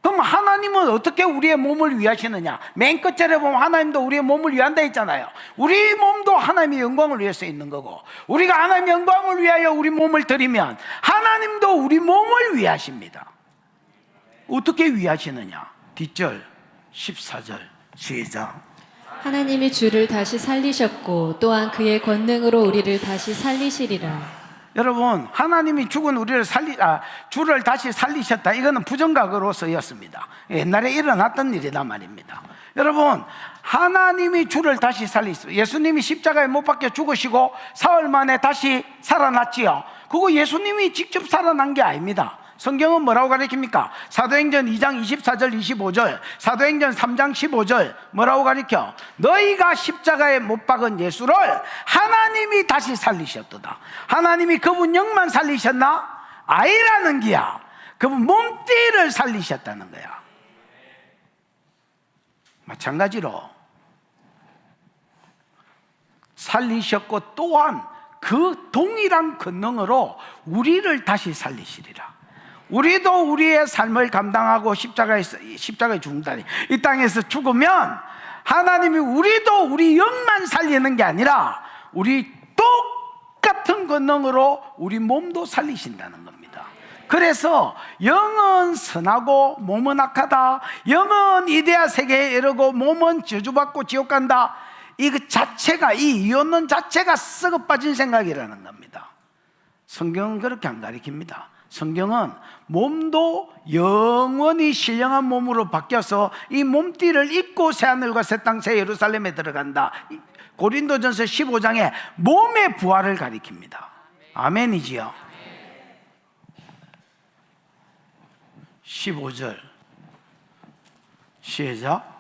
그럼 하나님은 어떻게 우리의 몸을 위하시느냐? 맨 끝절에 보면 하나님도 우리의 몸을 위한다 했잖아요. 우리 몸도 하나님의 영광을 위해서 있는 거고, 우리가 하나님의 영광을 위하여 우리 몸을 드리면 하나님도 우리 몸을 위하십니다. 어떻게 위하시느냐? 뒷절 14절 시작. 하나님이 주를 다시 살리셨고 또한 그의 권능으로 우리를 다시 살리시리라. 여러분, 하나님이 죽은 우리를 주를 다시 살리셨다. 이거는 부정각으로 쓰였습니다. 옛날에 일어났던 일이란 말입니다. 여러분, 하나님이 주를 다시 살리셨어요. 예수님이 십자가에 못 박혀 죽으시고 사흘 만에 다시 살아났지요. 그거 예수님이 직접 살아난 게 아닙니다. 성경은 뭐라고 가르칩니까? 사도행전 2장 24절 25절, 사도행전 3장 15절 뭐라고 가르쳐? 너희가 십자가에 못 박은 예수를 하나님이 다시 살리셨도다. 하나님이 그분 영만 살리셨나? 아니라는 기야. 그분 몸띠를 살리셨다는 거야. 마찬가지로 살리셨고 또한 그 동일한 권능으로 우리를 다시 살리시리라. 우리도 우리의 삶을 감당하고 십자가에 죽는다니, 이 땅에서 죽으면 하나님이 우리도 우리 영만 살리는 게 아니라 우리 똑같은 권능으로 우리 몸도 살리신다는 겁니다. 그래서 영은 선하고 몸은 악하다, 영은 이데아 세계에 이르고 몸은 저주받고 지옥 간다, 이거 자체가, 이 이혼론 자체가 썩어 빠진 생각이라는 겁니다. 성경은 그렇게 안 가르칩니다. 성경은 몸도 영원히 신령한 몸으로 바뀌어서 이 몸띠를 입고 새하늘과 새 땅 새 예루살렘에 들어간다. 고린도전서 15장에 몸의 부활을 가리킵니다. 아멘이지요. 15절 시작.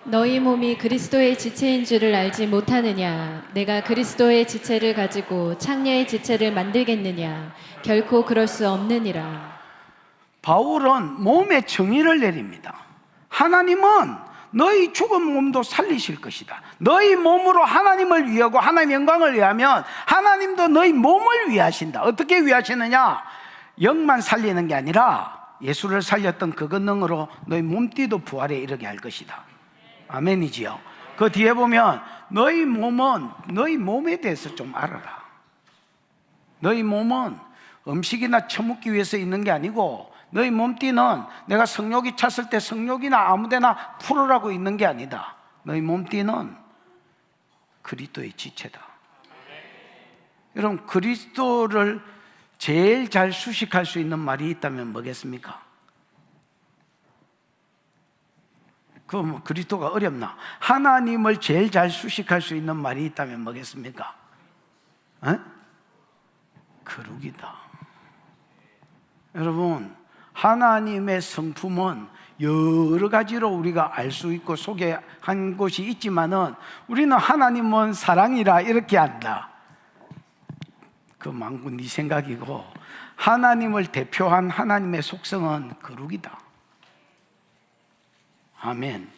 너희 몸이 그리스도의 지체인 줄을 알지 못하느냐? 내가 그리스도의 지체를 가지고 창녀의 지체를 만들겠느냐? 결코 그럴 수 없느니라. 바울은 몸의 정의를 내립니다. 하나님은 너희 죽은 몸도 살리실 것이다. 너희 몸으로 하나님을 위하고 하나님의 영광을 위하면 하나님도 너희 몸을 위하신다. 어떻게 위하시느냐? 영만 살리는 게 아니라 예수를 살렸던 그 권능으로 너희 몸띠도 부활에 이르게 할 것이다. 아멘이지요. 그 뒤에 보면 너희 몸은 너희 몸에 대해서 좀 알아라. 너희 몸은 음식이나 처먹기 위해서 있는 게 아니고, 너희 몸띠는 내가 성욕이 찼을 때 성욕이나 아무데나 풀으라고 있는 게 아니다. 너희 몸띠는 그리스도의 지체다. 여러분, 그리스도를 제일 잘 수식할 수 있는 말이 있다면 뭐겠습니까? 그럼 그리스도가 어렵나? 하나님을 제일 잘 수식할 수 있는 말이 있다면 뭐겠습니까? 거룩이다. 여러분, 하나님의 성품은 여러 가지로 우리가 알 수 있고 소개한 곳이 있지만은 우리는 하나님은 사랑이라 이렇게 한다. 그 망구 네 생각이고, 하나님을 대표한 하나님의 속성은 거룩이다. 아멘.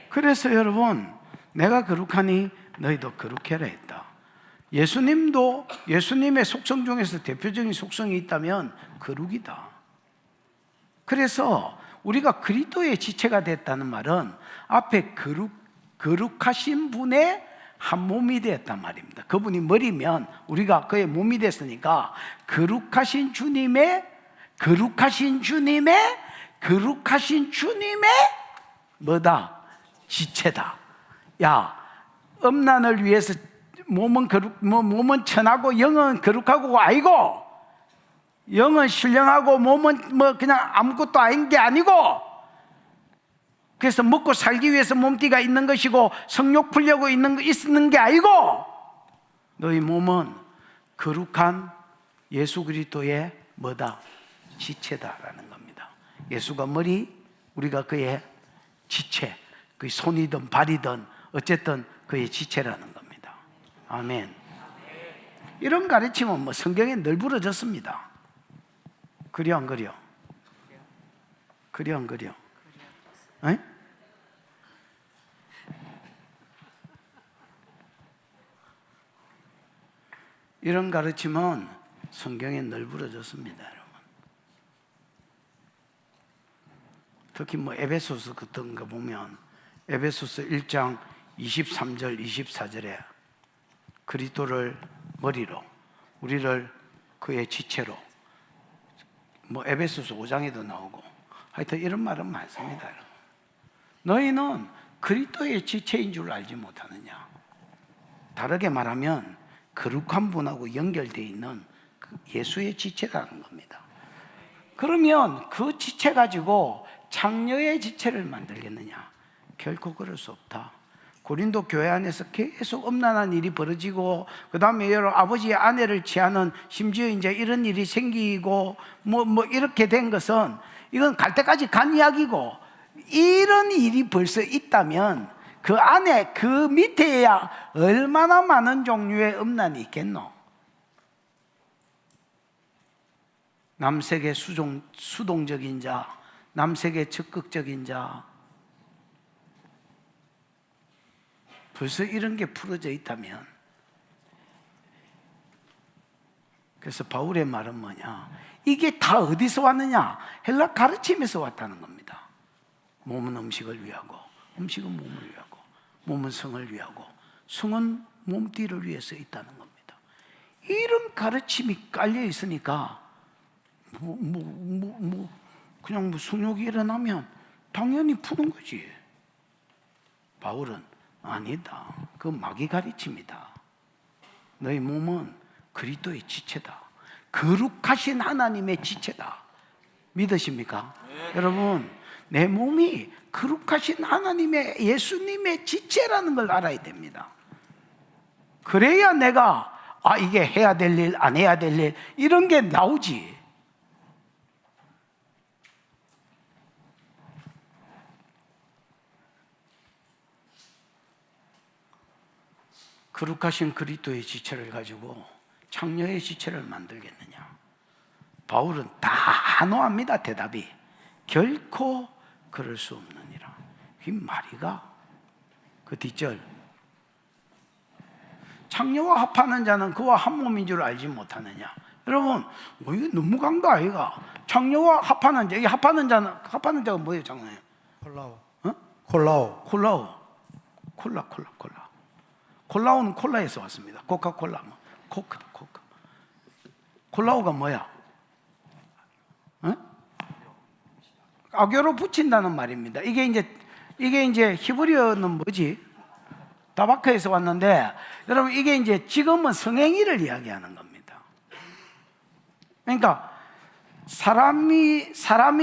그래서 여러분, 내가 거룩하니 너희도 거룩해라 했다. 예수님도 예수님의 속성 중에서 대표적인 속성이 있다면 거룩이다. 그래서 우리가 그리스도의 지체가 됐다는 말은 앞에 거룩하신 분의 한 몸이 되었단 말입니다. 그분이 머리면 우리가 그의 몸이 됐으니까 거룩하신 주님의 뭐다? 지체다. 야, 음란을 위해서 몸은 몸은 천하고 영은 거룩하고 아니고, 영은 신령하고 몸은 그냥 아무것도 아닌 게 아니고, 그래서 먹고 살기 위해서 몸띠가 있는 것이고 성욕 풀려고 있는 게 아니고, 너희 몸은 거룩한 예수 그리스도의 뭐다? 지체다라는 겁니다. 예수가 머리, 우리가 그의 지체, 그의 손이든 발이든 어쨌든 그의 지체라는 겁니다. 아멘. 이런 가르침은 뭐 성경에 늘 부러졌습니다. 그려 안 그려? 그려 안 그려? 에? 이런 가르침은 성경에 늘 부러졌습니다, 여러분. 특히 뭐 에베소서 같은 거 보면 에베소서 1장 23절 24절에 그리스도를 머리로 우리를 그의 지체로, 뭐 에베소서 5장에도 나오고 하여튼 이런 말은 많습니다, 여러분. 너희는 그리스도의 지체인 줄 알지 못하느냐? 다르게 말하면 거룩한 분하고 연결되어 있는 그 예수의 지체라는 겁니다. 그러면 그 지체 가지고 창녀의 지체를 만들겠느냐? 결코 그럴 수 없다. 고린도 교회 안에서 계속 엄난한 일이 벌어지고, 그 다음에 여러 아버지의 아내를 취하는, 심지어 이제 이런 일이 생기고 뭐 이렇게 된 것은 이건 갈 때까지 간 이야기고, 이런 일이 벌써 있다면 그 안에 그 밑에야 얼마나 많은 종류의 음란이 있겠노? 남색의 수동적인 자, 남색의 적극적인 자, 벌써 이런 게 풀어져 있다면, 그래서 바울의 말은 뭐냐? 이게 다 어디서 왔느냐? 헬라 가르침에서 왔다는 겁니다. 몸은 음식을 위하고, 음식은 몸을 위하고, 몸은 성을 위하고, 성은 몸띠를 위해서 있다는 겁니다. 이런 가르침이 깔려 있으니까 그냥 뭐 성욕이 일어나면 당연히 푸는 거지. 바울은 아니다. 그 마귀 가르침이다. 너희 몸은 그리스도의 지체다. 거룩하신 하나님의 지체다. 믿으십니까? 여러분, 내 몸이 거룩하신 하나님의, 예수님의 지체라는 걸 알아야 됩니다. 그래야 내가 이게 해야 될 일, 안 해야 될 일, 이런 게 나오지. 거룩하신 그리스도의 지체를 가지고 창녀의 지체를 만들겠느냐? 바울은 단호합니다. 대답이 결코 그럴 수 없느니라. 이 말이가 그 뒷절, 창녀와 합하는 자는 그와 한 몸인 줄 알지 못하느냐? 여러분, 이거 너무 강도 아이가? 창녀와 합하는 자, 이 합하는 자가 뭐예요, 장로님? 콜라오. 어? 콜라오. 콜라오는 콜라에서 왔습니다. 코카콜라, 코카. 콜라오가 뭐야? 악교로 붙인다는 말입니다. 이게 이제 히브리어는 뭐지? 다바크에서 왔는데, 여러분 이게 이제 지금은 성행위를 이야기하는 겁니다. 그러니까 사람이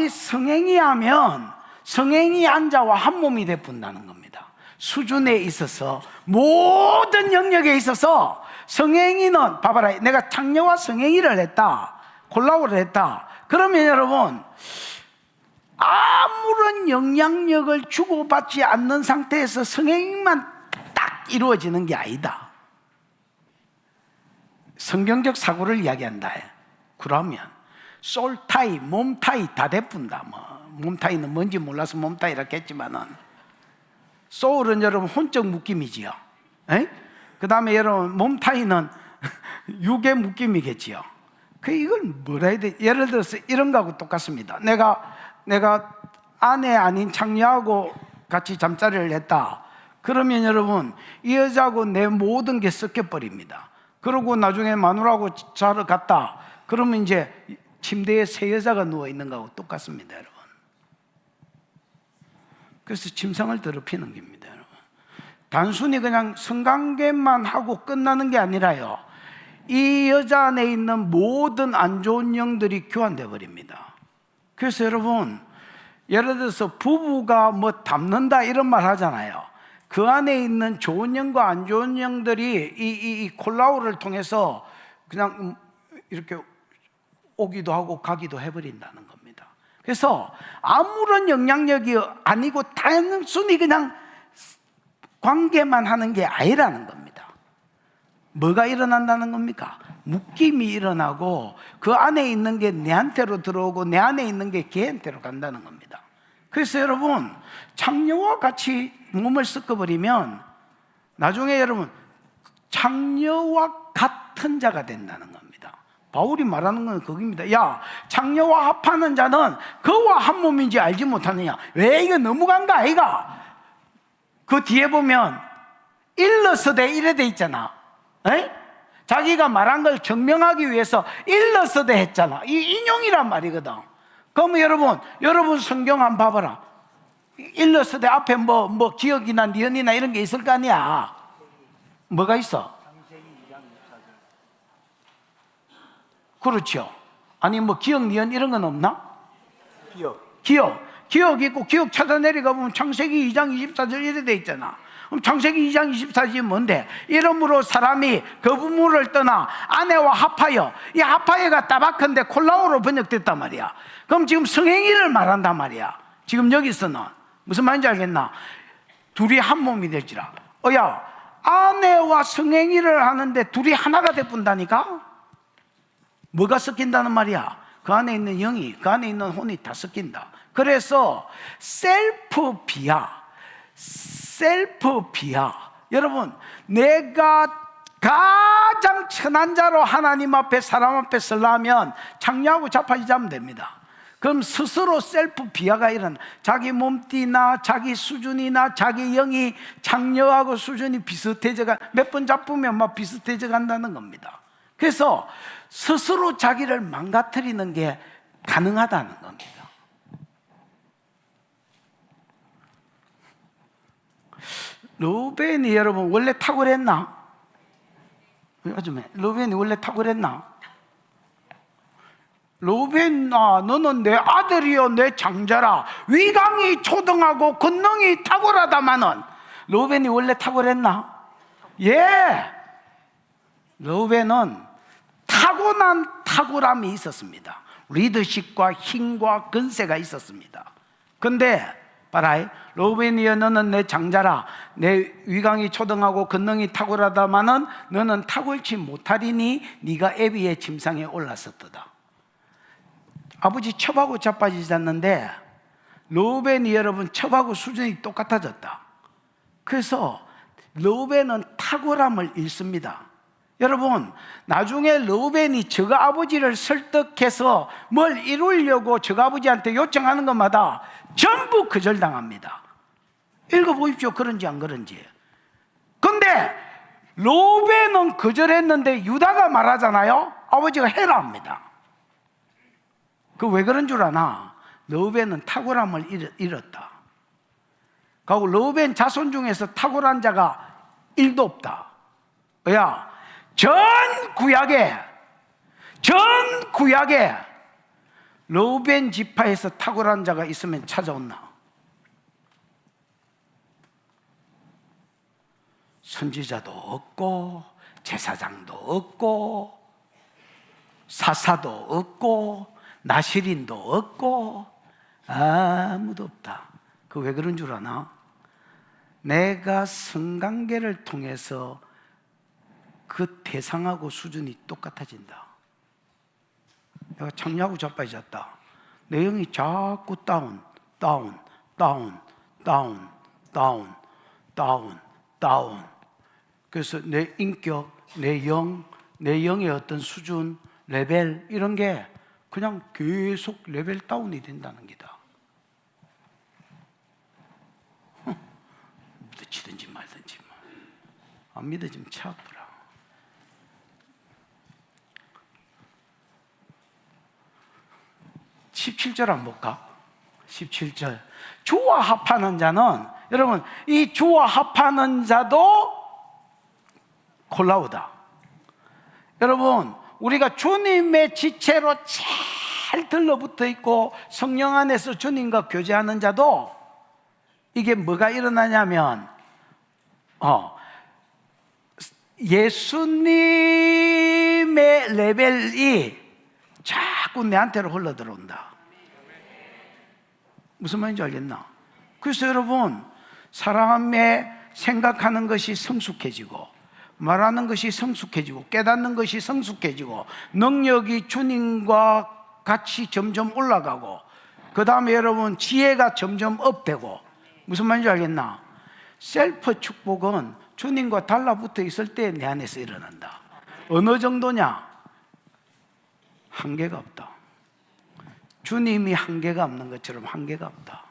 성행위하면 성행위한 자와 한 몸이 되분다는 겁니다. 수준에 있어서, 모든 영역에 있어서 성행위는, 봐봐라, 내가 창녀와 성행위를 했다, 콜라보를 했다. 그러면 여러분, 아무런 영향력을 주고받지 않는 상태에서 성행위만 딱 이루어지는 게 아니다. 성경적 사고를 이야기한다. 그러면 솔타이, 몸타이 다 대푼다. 몸타이는 뭔지 몰라서 몸타이라고 했지만은, 소울은 여러분 혼적 묶임이지요. 그 다음에 여러분 몸타이는 육의 묶임이겠지요. 이걸 뭐라 해야 돼? 예를 들어서 이런 거하고 똑같습니다. 내가 아내 아닌 창녀하고 같이 잠자리를 했다. 그러면 여러분, 이 여자하고 내 모든 게 섞여버립니다. 그러고 나중에 마누라하고 자러 갔다. 그러면 이제 침대에 새 여자가 누워있는 거하고 똑같습니다, 여러분. 그래서 침상을 더럽히는 겁니다, 여러분. 단순히 그냥 성관계만 하고 끝나는 게 아니라요, 이 여자 안에 있는 모든 안 좋은 영들이 교환되어 버립니다. 그래서 여러분, 예를 들어서 부부가 뭐 닮는다 이런 말 하잖아요. 그 안에 있는 좋은 영과 안 좋은 영들이 이 콜라오를 통해서 그냥 이렇게 오기도 하고 가기도 해버린다는 겁니다. 그래서 아무런 영향력이 아니고 단순히 그냥 관계만 하는 게 아니라는 겁니다. 뭐가 일어난다는 겁니까? 묶임이 일어나고 그 안에 있는 게 내한테로 들어오고 내 안에 있는 게 걔한테로 간다는 겁니다. 그래서 여러분, 창녀와 같이 몸을 섞어버리면 나중에 여러분 창녀와 같은 자가 된다는 겁니다. 바울이 말하는 건 그겁니다. 야, 창녀와 합하는 자는 그와 한 몸인지 알지 못하느냐. 왜? 이거 너무 간가 아이가? 그 뒤에 보면 일러서 대 이래 돼 있잖아. 에? 자기가 말한 걸 증명하기 위해서 일러서 대 했잖아. 이 인용이란 말이거든. 그러면 여러분 성경 한번 봐봐라. 일러서 대 앞에 뭐 기억이나 니은이나 이런 게 있을 거 아니야. 뭐가 있어? 그렇죠. 아니 뭐 기억, 니은 이런 건 없나? 기억 있고, 기억 찾아 내려가 보면 창세기 2장 24절 이래 돼 있잖아. 그럼 창세기 2장 24절이 뭔데? 이러므로 사람이 그 부모를 떠나 아내와 합하여, 이 합하여가 따박한데 콜라오로 번역됐단 말이야. 그럼 지금 성행위를 말한단 말이야. 지금 여기서는 무슨 말인지 알겠나? 둘이 한 몸이 될지라. 야, 아내와 성행위를 하는데 둘이 하나가 돼본다니까? 뭐가 섞인다는 말이야? 그 안에 있는 영이, 그 안에 있는 혼이 다 섞인다. 그래서 셀프 비하. 여러분, 내가 가장 천한 자로 하나님 앞에, 사람 앞에 서려면 창녀하고 자빠지자면 됩니다. 그럼 스스로 셀프 비하가 일어나. 자기 몸띠나 자기 수준이나 자기 영이 창녀하고 수준이 비슷해져가, 몇 번 잡으면 막 비슷해져 간다는 겁니다. 그래서 스스로 자기를 망가뜨리는 게 가능하다는 겁니다. 루벤이 여러분 원래 탁월했나? 루벤이 원래 탁월했나? 루벤아, 너는 내 아들이요 내 장자라. 위강이 초등하고 권능이 탁월하다마는 루벤이 원래 탁월했나? 예. 루벤은 타고난 탁월함이 있었습니다. 리더십과 힘과 근세가 있었습니다. 근데 봐라, 루벤이여 너는 내 장자라. 내 위강이 초등하고 권능이 탁월하다마는 너는 탁월치 못하리니 네가 애비의 침상에 올랐었도다. 아버지 첩하고 자빠지셨는데 루벤이 여러분 첩하고 수준이 똑같아졌다. 그래서 루벤은 탁월함을 잃습니다. 여러분, 나중에 루벤이 저가 아버지를 설득해서 뭘 이루려고 저가 아버지한테 요청하는 것마다 전부 거절당합니다. 읽어보십시오. 그런지 안 그런지. 근데 루벤은 거절했는데 유다가 말하잖아요. 아버지가 해라 합니다. 그 왜 그런 줄 아나? 루벤은 탁월함을 잃었다. 그리고 루벤 자손 중에서 탁월한 자가 1도 없다. 야, 전 구약에 루벤 지파에서 탁월한 자가 있으면 찾아온나? 선지자도 없고 제사장도 없고 사사도 없고 나시린도 없고 아무도 없다. 그 왜 그런 줄 아나? 내가 성관계를 통해서 그 대상하고 수준이 똑같아진다. 내가 창녀하고 자빠졌다. 내 영이 자꾸 다운. 그래서 내 인격, 내 영의 어떤 수준, 레벨 이런 게 그냥 계속 레벨 다운이 된다는 기다. 믿어지든지 말든지 안 믿어지면 차 아프라. 17절 한번 볼까? 17절. 주와 합하는 자는, 여러분, 이 주와 합하는 자도 콜라우다. 여러분, 우리가 주님의 지체로 잘 들러붙어 있고 성령 안에서 주님과 교제하는 자도 이게 뭐가 일어나냐면 예수님의 레벨이 자꾸 내한테로 흘러들어온다. 무슨 말인지 알겠나? 그래서 여러분, 사람의 생각하는 것이 성숙해지고 말하는 것이 성숙해지고 깨닫는 것이 성숙해지고 능력이 주님과 같이 점점 올라가고 그 다음에 여러분 지혜가 점점 업되고 무슨 말인지 알겠나? 셀프 축복은 주님과 달라붙어 있을 때 내 안에서 일어난다. 어느 정도냐? 한계가 없다. 주님이 한계가 없는 것처럼 한계가 없다.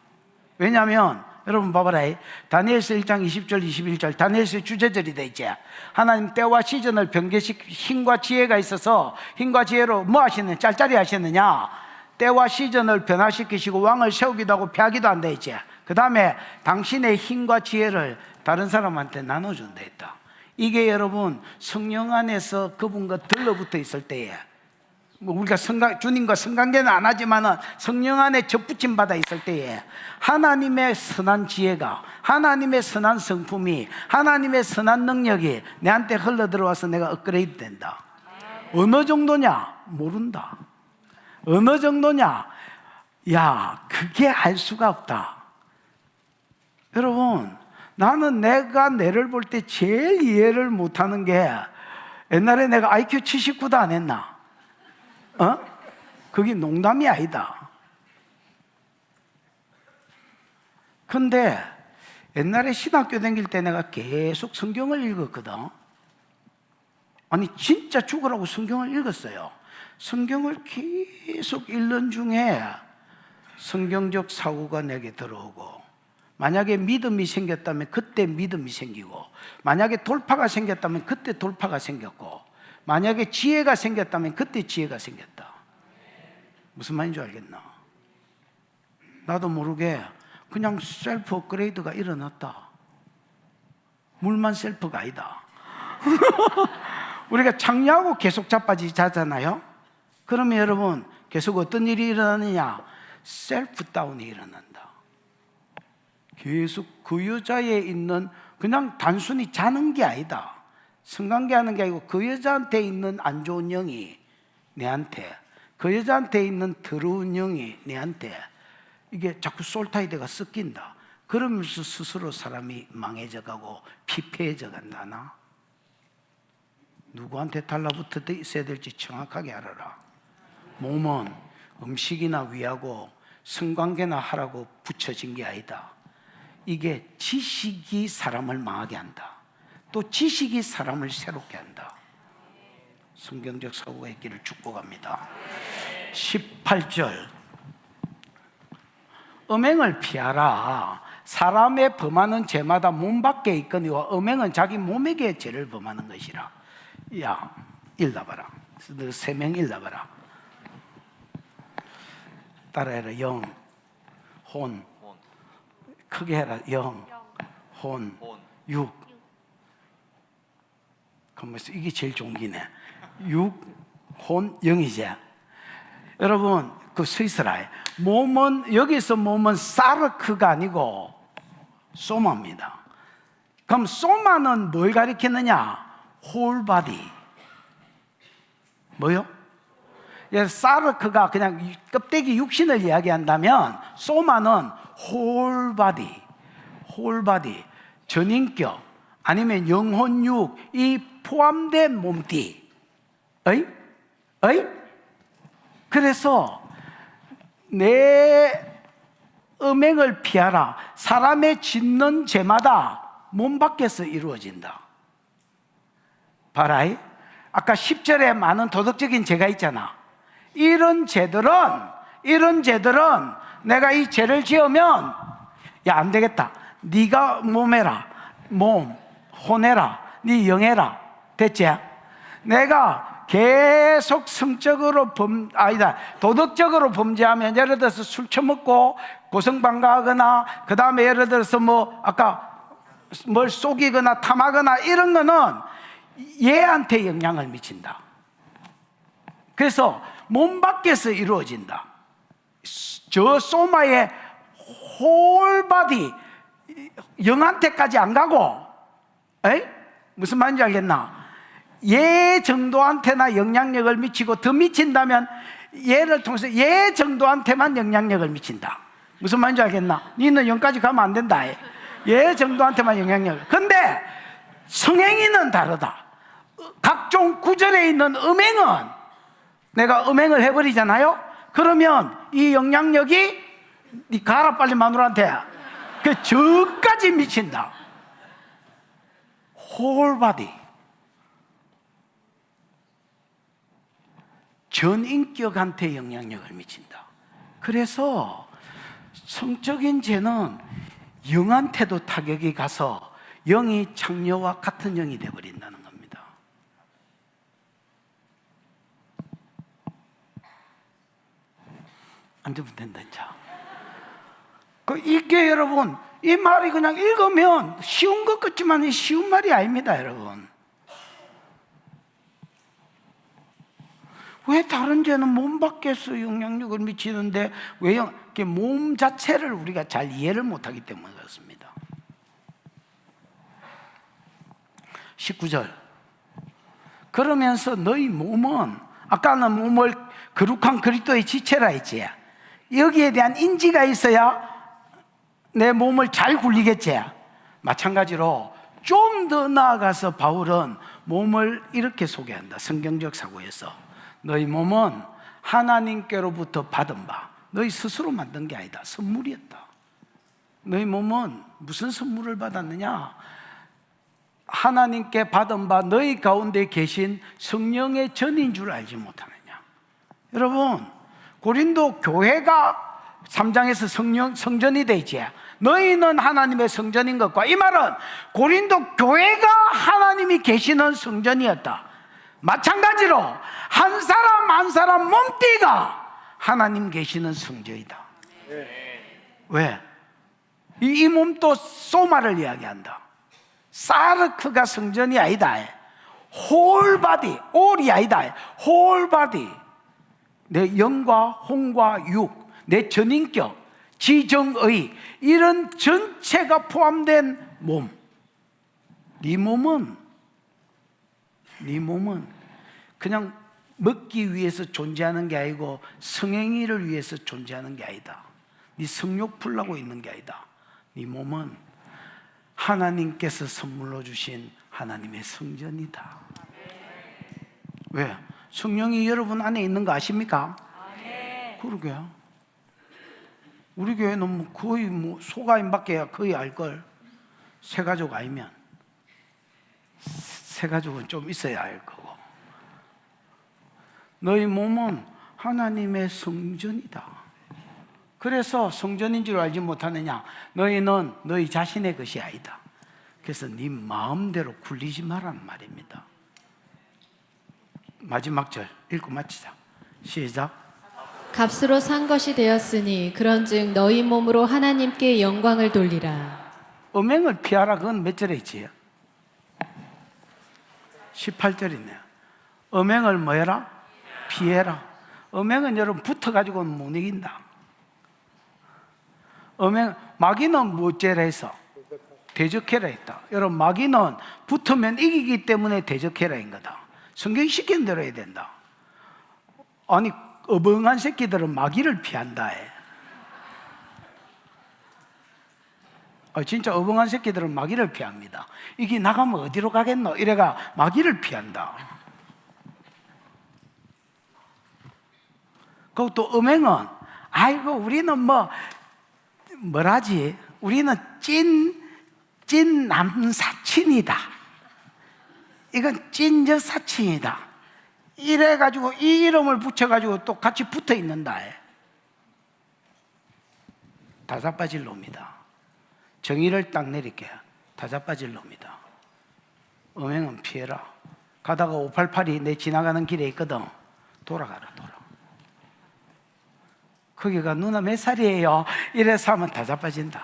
왜냐하면 여러분 봐봐라. 다니엘서 1장 20절 21절 다니엘서의 주제절이 돼 있지. 하나님 때와 시즌을 변개시키 힘과 지혜가 있어서 힘과 지혜로 뭐 하시느냐? 짤짤이 하시느냐? 때와 시즌을 변화시키시고 왕을 세우기도 하고 폐하기도 한다 했지. 그 다음에 당신의 힘과 지혜를 다른 사람한테 나눠준다 했다. 이게 여러분 성령 안에서 그분과 들러붙어 있을 때에 뭐 우리가 주님과 성관계는 안 하지만 성령 안에 접붙임 받아 있을 때에 하나님의 선한 지혜가 하나님의 선한 성품이 하나님의 선한 능력이 내한테 흘러들어와서 내가 업그레이드 된다. 어느 정도냐? 모른다. 어느 정도냐? 야, 그게 알 수가 없다. 여러분, 나는 내가 내를 볼 때 제일 이해를 못하는 게 옛날에 내가 IQ 79도 안 했나? 그게 농담이 아니다. 근데 옛날에 신학교 다닐 때 내가 계속 성경을 읽었거든. 아니 진짜 죽으라고 성경을 읽었어요. 성경을 계속 읽는 중에 성경적 사고가 내게 들어오고 만약에 믿음이 생겼다면 그때 믿음이 생기고 만약에 돌파가 생겼다면 그때 돌파가 생겼고 만약에 지혜가 생겼다면 그때 지혜가 생겼다. 무슨 말인지 알겠나? 나도 모르게 그냥 셀프 업그레이드가 일어났다. 물만 셀프가 아니다. 우리가 창녀하고 계속 자빠지잖아요. 그러면 여러분 계속 어떤 일이 일어나느냐? 셀프 다운이 일어난다. 계속 그 여자에 있는 그냥 단순히 자는 게 아니다. 성관계하는 게 아니고 그 여자한테 있는 안 좋은 영이 내한테 그 여자한테 있는 더러운 영이 내한테 이게 자꾸 솔타이드가 섞인다. 그러면서 스스로 사람이 망해져가고 피폐해져 간다나? 누구한테 달라붙어 있어야 될지 정확하게 알아라. 몸은 음식이나 위하고 성관계나 하라고 붙여진 게 아니다. 이게 지식이 사람을 망하게 한다. 또 지식이 사람을 새롭게 한다. 성경적 사고가 있기를 축복합니다. 18절 음행을 피하라. 사람의 범하는 죄마다 몸 밖에 있거니와 음행은 자기 몸에게 죄를 범하는 것이라. 야, 읽어봐라. 너 3명 읽어봐라. 따라해라. 영, 혼. 크게 해라. 영, 혼, 육. 그러면서 이게 제일 좋은 기네. 육, 혼, 영이지. 여러분 그 스위스라에 몸은 여기서 몸은 사르크가 아니고 소마입니다. 그럼 소마는 뭘 가리키느냐? 홀바디. 뭐요? 사르크가 그냥 껍데기 육신을 이야기한다면 소마는 홀바디, 홀바디, 전인격 아니면 영혼육 이 포함된 몸띠. 어이? 그래서 내 음행을 피하라. 사람의 짓는 죄마다 몸 밖에서 이루어진다. 봐라. 아까 10절에 많은 도덕적인 죄가 있잖아. 이런 죄들은 내가 이 죄를 지으면 야, 안 되겠다. 네가 몸해라. 몸, 혼해라. 네 영해라. 됐지? 내가 계속 성적으로 도덕적으로 범죄하면 예를 들어서 술 처먹고 고성방가하거나 그 다음에 예를 들어서 아까 뭘 속이거나 탐하거나 이런 거는 얘한테 영향을 미친다. 그래서 몸 밖에서 이루어진다. 저 소마의 홀바디 영한테까지 안 가고 무슨 말인지 알겠나? 얘 정도한테나 영향력을 미치고 더 미친다면 얘를 통해서 얘 정도한테만 영향력을 미친다. 무슨 말인지 알겠나? 니는 영까지 가면 안 된다. 얘 정도한테만 영향력을. 근데 성행위는 다르다. 각종 구절에 있는 음행은 내가 음행을 해버리잖아요. 그러면 이 영향력이 니 가라 빨리 마누라한테 그 저까지 미친다. whole body, 전 인격한테 영향력을 미친다. 그래서 성적인 죄는 영한테도 타격이 가서 영이 창녀와 같은 영이 되어버린다는 겁니다. 앉으면 된다. 자, 이게 여러분, 이 말이 그냥 읽으면 쉬운 것 같지만 쉬운 말이 아닙니다, 여러분. 왜 다른 죄는 몸 밖에서 영향력을 미치는데 왜 몸 자체를 우리가 잘 이해를 못하기 때문에 그렇습니다. 19절. 그러면서 너희 몸은, 아까는 몸을 거룩한 그리스도의 지체라 했지. 여기에 대한 인지가 있어야 내 몸을 잘 굴리겠지. 마찬가지로 좀 더 나아가서 바울은 몸을 이렇게 소개한다. 성경적 사고에서 너희 몸은 하나님께로부터 받은 바, 너희 스스로 만든 게 아니다. 선물이었다. 너희 몸은 무슨 선물을 받았느냐? 하나님께 받은 바 너희 가운데 계신 성령의 전인 줄 알지 못하느냐. 여러분, 고린도 교회가 3장에서 성전이 되지. 너희는 하나님의 성전인 것과, 이 말은 고린도 교회가 하나님이 계시는 성전이었다. 마찬가지로 한 사람 한 사람 몸띠가 하나님 계시는 성전이다. 왜? 이 몸도 소마를 이야기한다. 사르크가 성전이 아니다. 홀바디, 올이 아니다. 홀바디, 내 영과 혼과 육, 내 전인격, 지정의, 이런 전체가 포함된 몸. 네 몸은 그냥 먹기 위해서 존재하는 게 아니고 성행위를 위해서 존재하는 게 아니다. 네 성욕 풀라고 있는 게 아니다. 네 몸은 하나님께서 선물로 주신 하나님의 성전이다. 왜? 성령이 여러분 안에 있는 거 아십니까? 그러게요. 우리 교회는 거의 소가인밖에 거의 알걸. 새가족 아니면, 새가족은 좀 있어야 알 거고. 너희 몸은 하나님의 성전이다. 그래서 성전인 줄 알지 못하느냐? 너희는 너희 자신의 것이 아니다. 그래서 네 마음대로 굴리지 말라는 말입니다. 마지막 절 읽고 마치자. 시작. 값으로 산 것이 되었으니 그런즉 너희 몸으로 하나님께 영광을 돌리라. 음행을 피하라. 그건 몇 절에 있지? 18절이네요. 음행을 뭐 해라? 피해라. 음행은 여러분 붙어가지고는 못 이긴다. 마귀는 무엇죄라 했어? 대적해라 했다. 여러분, 마귀는 붙으면 이기기 때문에 대적해라 인 거다. 성경이 시킨 대로 해야 된다. 아니, 어벙한 새끼들은 마귀를 피한다 해. 진짜 어벙한 새끼들은 마귀를 피합니다. 이게 나가면 어디로 가겠노? 이래가 마귀를 피한다. 그리고 또 음행은, 아이고 우리는 뭐라지? 우리는 찐 남사친이다. 이건 찐 여사친이다. 이래가지고 이 이름을 붙여가지고 또 같이 붙어 있는다. 다 자빠질 놈이다. 정의를 딱 내릴게. 다 자빠질 놈이다. 음행은 피해라. 가다가 588이 내 지나가는 길에 있거든. 돌아가라. 거기가 누나 몇 살이에요? 이래서 하면 다 자빠진다.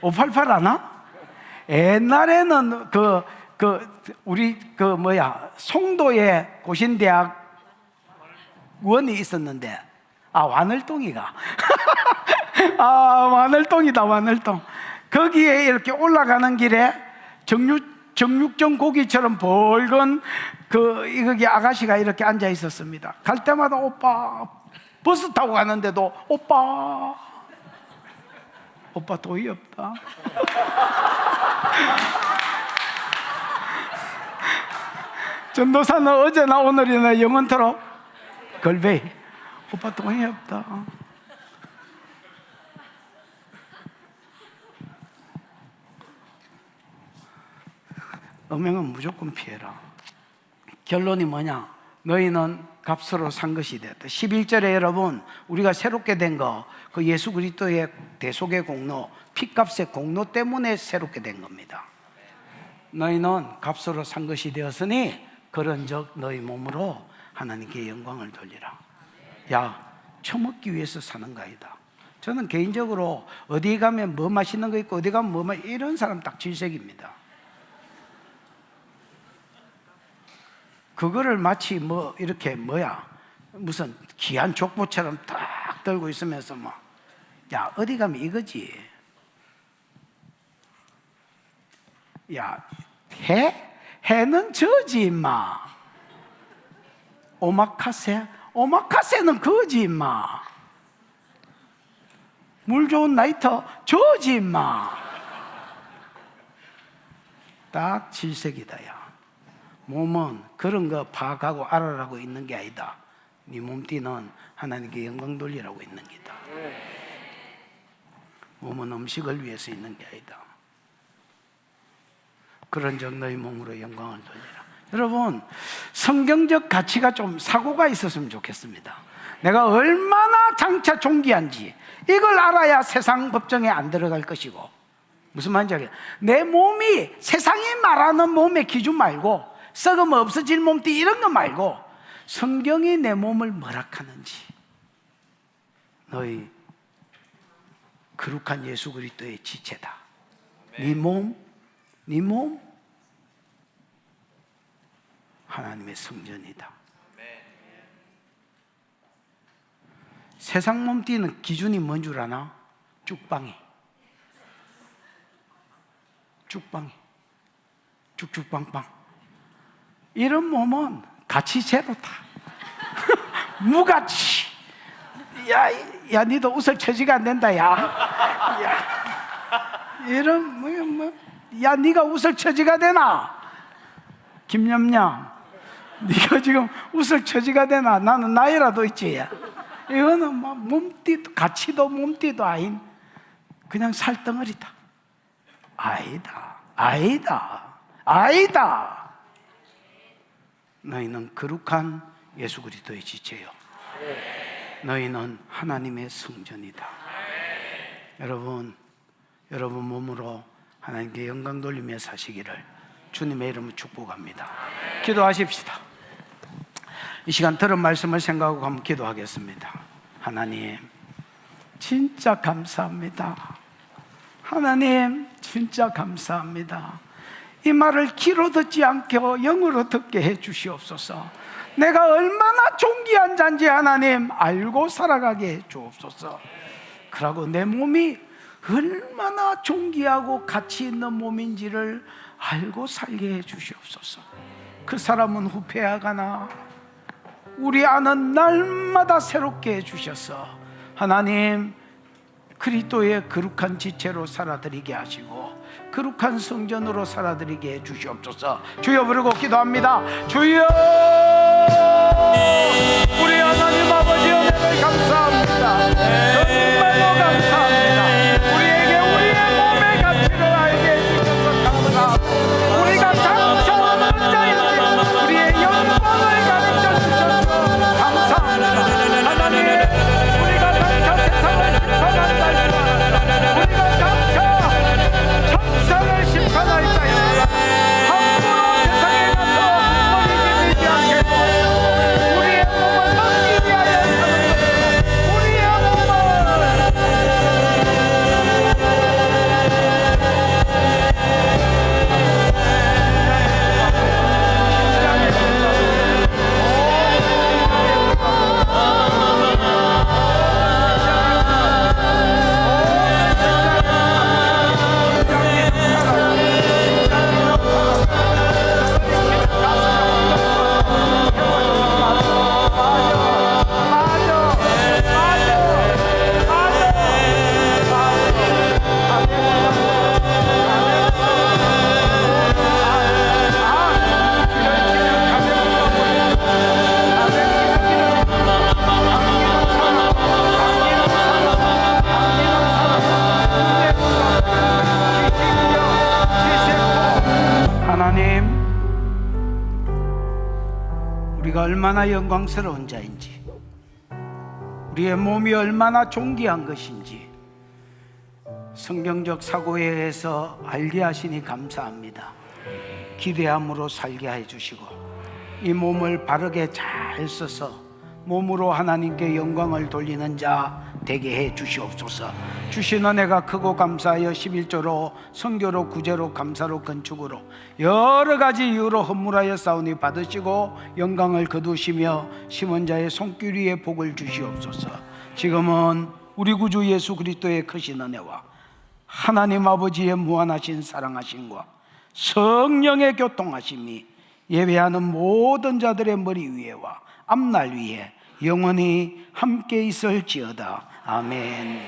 588 아나? 옛날에는 우리 송도에 고신대학 원이 있었는데, 완월동이가 완월동이다. 완월동. 거기에 이렇게 올라가는 길에 정육점 고기처럼 벌건 거기 아가씨가 이렇게 앉아 있었습니다. 갈 때마다 오빠, 버스 타고 가는데도 오빠. 오빠 돈이 없다. 전도사는 어제나 오늘이나 영원토록 걸베이. 오빠 돈이 없다. 음행은 무조건 피해라. 결론이 뭐냐? 너희는 값으로 산 것이 되었다. 11절에 여러분, 우리가 새롭게 된 거, 그 예수 그리스도의 대속의 공로, 피값의 공로 때문에 새롭게 된 겁니다. 너희는 값으로 산 것이 되었으니 그런즉 너희 몸으로 하나님께 영광을 돌리라. 야, 처먹기 위해서 사는 거 아니다. 저는 개인적으로 어디 가면 뭐 맛있는 거 있고 어디 가면 뭐 이런 사람 딱 질색입니다. 그거를 마치 뭐 이렇게 무슨 귀한 족보처럼 딱 들고 있으면서 야, 어디 가면 이거지. 야, 해는 저지 임마. 오마카세는 그거지 임마. 물 좋은 나이터 저지 임마. 딱 질색이다. 야, 몸은 그런 거 파악하고 알아라고 있는 게 아니다. 네 몸띠는 하나님께 영광 돌리라고 있는 게다. 몸은 음식을 위해서 있는 게 아니다. 그런즉 너희 몸으로 영광을 돌리라. 여러분, 성경적 가치가 좀 사고가 있었으면 좋겠습니다. 내가 얼마나 장차 존귀한지 이걸 알아야 세상 법정에 안 들어갈 것이고, 무슨 말인지 알겠어요? 내 몸이 세상이 말하는 몸의 기준 말고, 썩으면 없어질 몸띠 이런 거 말고, 성경이 내 몸을 뭐라 하는지, 너희 거룩한 예수 그리스도의 지체다. 네 몸 하나님의 성전이다. 세상 몸띠는 기준이 뭔 줄 아나? 쭉방이 쭉쭉빵빵. 이런 몸은 가치 제로다. 무가치. 야, 니도 웃을 처지가 안 된다. 야, 이런 야, 니가 웃을 처지가 되나? 김염양, 니가 지금 웃을 처지가 되나? 나는 나이라도 있지. 이거는 몸띠도 가치도 몸띠도 아닌 그냥 살덩어리다. 아니다. 너희는 거룩한 예수 그리스도의 지체요. 너희는 하나님의 성전이다. 여러분 몸으로 하나님께 영광 돌리며 사시기를 주님의 이름으로 축복합니다. 기도하십시다. 이 시간 들은 말씀을 생각하고 한번 기도하겠습니다. 하나님, 진짜 감사합니다. 하나님, 진짜 감사합니다. 이 말을 귀로 듣지 않게 영으로 듣게 해 주시옵소서. 내가 얼마나 존귀한 자인지 하나님 알고 살아가게 해 주옵소서. 그러고 내 몸이 얼마나 존귀하고 가치 있는 몸인지를 알고 살게 해 주시옵소서. 그 사람은 후패하거나 우리 안은 날마다 새롭게 해 주셔서 하나님 그리스도의 거룩한 지체로 살아드리게 하시고 거룩한 성전으로 살아드리게 해 주시옵소서. 주여 부르고 기도합니다. 주여, 우리 하나님 아버지 은혜를 감사합니다. 정말로 감사합니다. 우리에게 우리의 몸의 가치를 알게 해주셔서 감사합니다. 우리가 장차 어떤 자인지 우리의 영광을 가르쳐 주셔서 감사합니다. 하나님, 우리가 장차 세상을 심판할 자입니다. 우리가 장차 천사를 심판할 자입니다. 함부로 세상에 가서 어리게 않겠고 우리의 몸을 섬기게 하여 우리의 몸을 하나님, 우리가 얼마나 영광스러운 자인지, 우리의 몸이 얼마나 존귀한 것인지 성경적 사고에 의해서 알게 하시니 감사합니다. 기대함으로 살게 해주시고 이 몸을 바르게 잘 써서 몸으로 하나님께 영광을 돌리는 자 되게 해 주시옵소서. 주신 은혜가 크고 감사하여 11조로 선교로 구제로 감사로 건축으로 여러 가지 이유로 헌물하여 싸우니 받으시고 영광을 거두시며 심은 자의 손길 위에 복을 주시옵소서. 지금은 우리 구주 예수 그리스도의 크신 은혜와 하나님 아버지의 무한하신 사랑하심과 성령의 교통하심이 예배하는 모든 자들의 머리 위에와 앞날 위에 영원히 함께 있을지어다. 아멘.